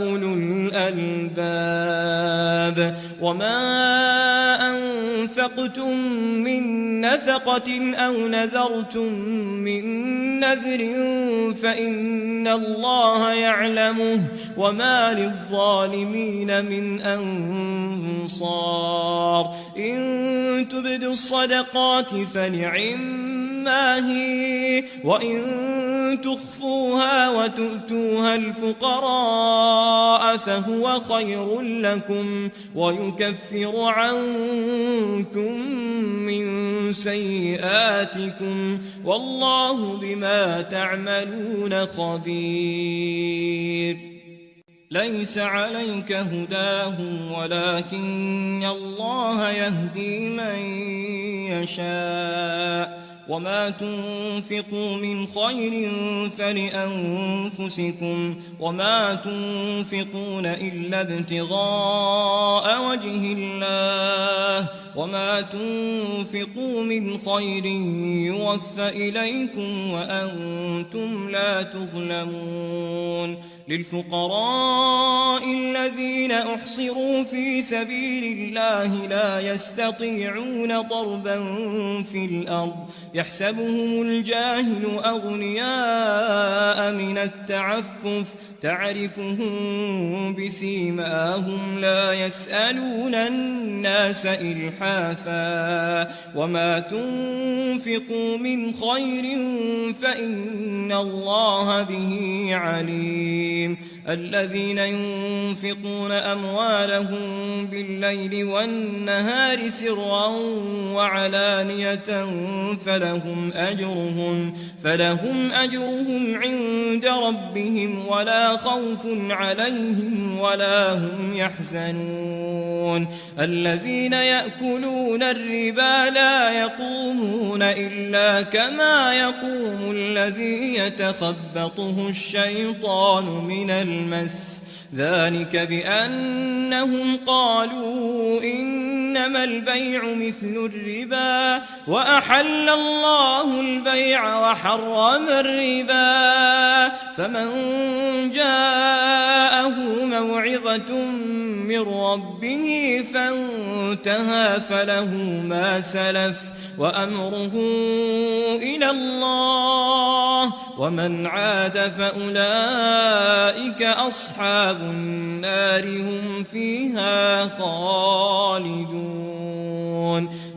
أولو الألباب. وما أنفقتم من نفقة أو نذرتم من نذر فإن الله يعلمه وما للظالمين من أنصار. إن تبدوا الصدقات فنعما هي وإن تخفوها وتؤتوها الفقراء فهو خير لكم ويكفر عنكم من سيئاتكم والله بما تعملون خبير. ليس عليك هداهم ولكن الله يهدي من يشاء وما تنفقوا من خير فلأنفسكم وما تنفقون إلا ابتغاء وجه الله وما تنفقوا من خير يوفى إليكم وأنتم لا تظلمون. للفقراء الذين أحصروا في سبيل الله لا يستطيعون ضربا في الأرض يحسبهم الجاهل أغنياء من التعفف تعرفهم بسيماهم لا يسألون الناس إلحافا وما تنفقوا من خير فإن الله به عليم الذين ينفقون أموالهم بالليل والنهار سرا وعلانية فلهم أجرهم عند ربهم ولا خوف عليهم ولا هم يحزنون الذين يأكلون الربا لا يقومون إلا كما يقوم الذي يتخبطه الشيطان من المس ذلك بأنهم قالوا إنما البيع مثل الربا وأحل الله البيع وحرم الربا فمن جاءه موعظة من ربه فانتهى فله ما سلف وأمره إلى الله ومن عاد فأولئك أصحاب النار هم فيها خالدون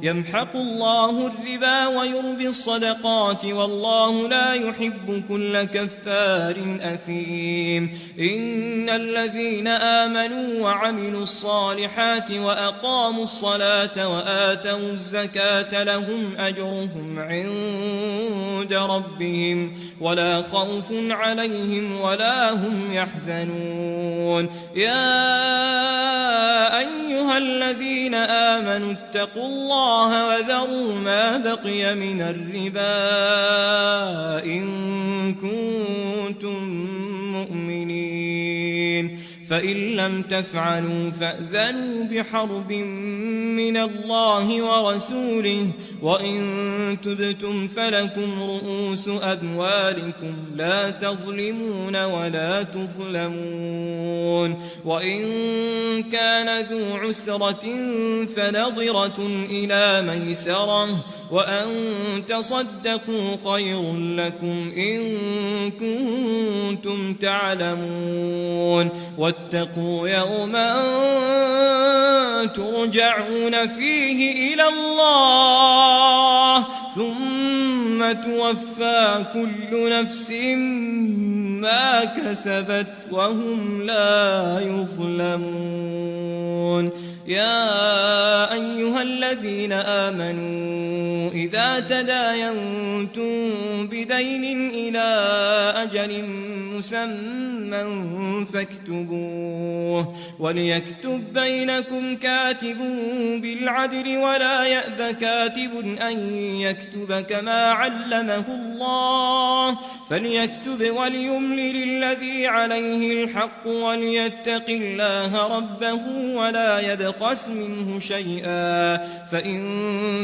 يمحق الله الربا ويربي الصدقات والله لا يحب كل كفار أثيم إن الذين آمنوا وعملوا الصالحات وأقاموا الصلاة وآتوا الزكاة لهم أجرهم عند ربهم ولا خوف عليهم ولا هم يحزنون يا أيها الذين آمنوا اتقوا الله وذروا ما بقي من الربا إن كنتم مؤمنين فإن لم تفعلوا فأذنوا بحرب من الله ورسوله وإن تبتم فلكم رؤوس أموالكم لا تظلمون ولا تظلمون وإن كان ذو عسرة فنظرة إلى ميسرة وأن تصدقوا خير لكم إن كنتم تعلمون واتقوا يوما ترجعون فيه إلى الله ثم توفى كل نفس ما كسبت وهم لا يظلمون يا أيها الذين آمنوا إذا تداينتم بدين إلى أجل مسمى فاكتبوه وليكتب بينكم كاتب بالعدل ولا يأب كاتب أن يكتب كما علمه الله فليكتب وليملل الذي عليه الحق وليتق الله ربه ولا يبخس منه شيئا فإن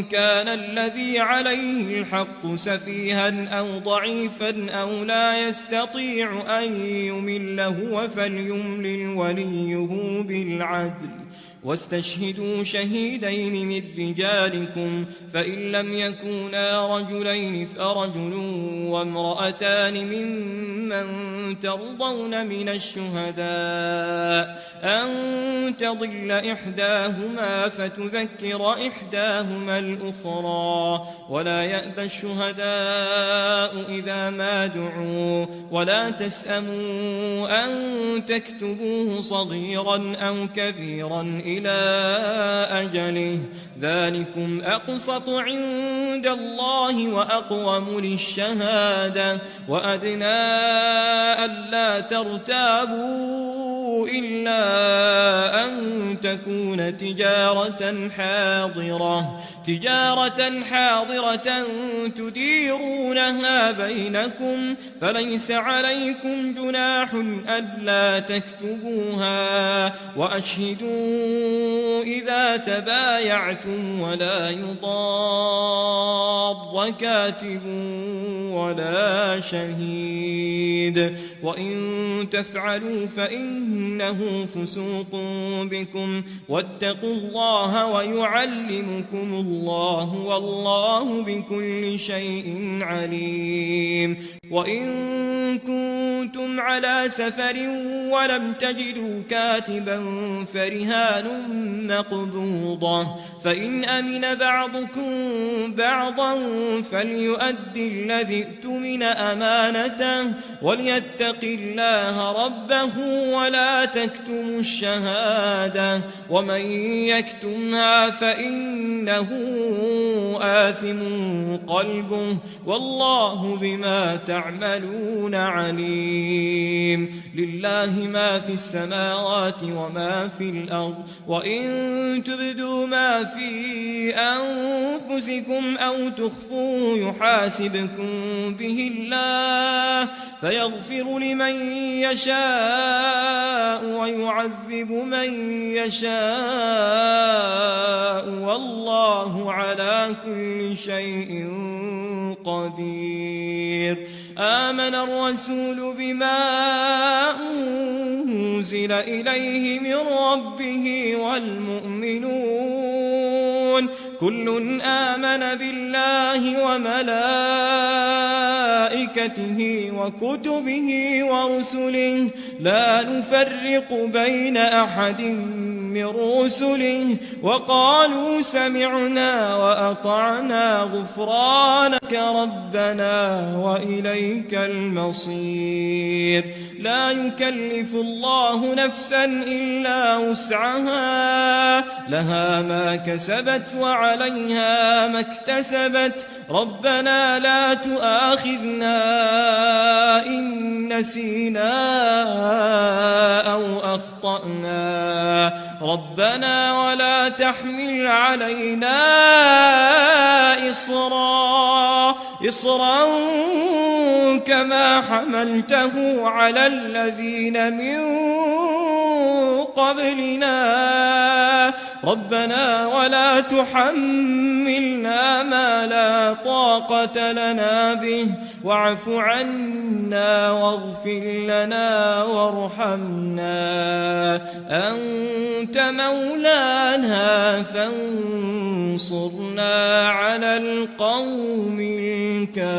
كان الذي عليه الحق سفيها أو ضعيفا أو لا يستطيع أن يمل هو فليملل وليه بالعدل واستشهدوا شهيدين من رجالكم فإن لم يكونا رجلين فرجل وامرأتان ممن ترضون من الشهداء أن تضل إحداهما فتذكر إحداهما الأخرى ولا يأبى الشهداء إذا ما دعوا ولا تسأموا أن تكتبوه صغيرا أو كبيرا إلى أجله ذلكم أقسط عند الله وأقوم للشهادة وأدنى ألا ترتابوا إلا أن تكون تجارة حاضرة تديرونها بينكم فليس عليكم جناح ألا تكتبوها وأشهدوا إذا تبايعتم ولا يضار كاتب ولا شهيد وإن تفعلوا فإنه فسوق بكم واتقوا الله ويعلمكم الله والله بكل شيء عليم وإن كنتم على سفر ولم تجدوا كاتبا فرهان مقبوضة فإن أمن بعضكم بعضا فليؤدي الذي اؤتمن أمانته وليتق الله ربه ولا تكتموا الشهادة ومن يكتمها فإنه آثم قلبه والله بما تعملون عليم لله ما في السماوات وما في الأرض وإن تبدوا ما في أنفسكم أو تخفوه يحاسبكم به الله فيغفر لمن يشاء ويعذب من يشاء والله على كل شيء قدير آمن الرسول بما أنزل إليه من ربه والمؤمنون كل آمن بالله وملائكته وكتبه ورسله لا نفرق بين أحد من رسله وقالوا سمعنا وأطعنا غفرانك ربنا وإليك المصير لا يكلف الله نفسا إلا وسعها لها ما كسبت وعليها ما اكتسبت ربنا لا تؤاخذنا إن نسينا أو أخطأنا ربنا ولا تحمل علينا إصرا كما حملته على الذين من قبلنا ربنا ولا تحملنا ما لا طاقة لنا به واعف عنا واغفر لنا وارحمنا أنت مولانا فانصرنا على القوم الكافرين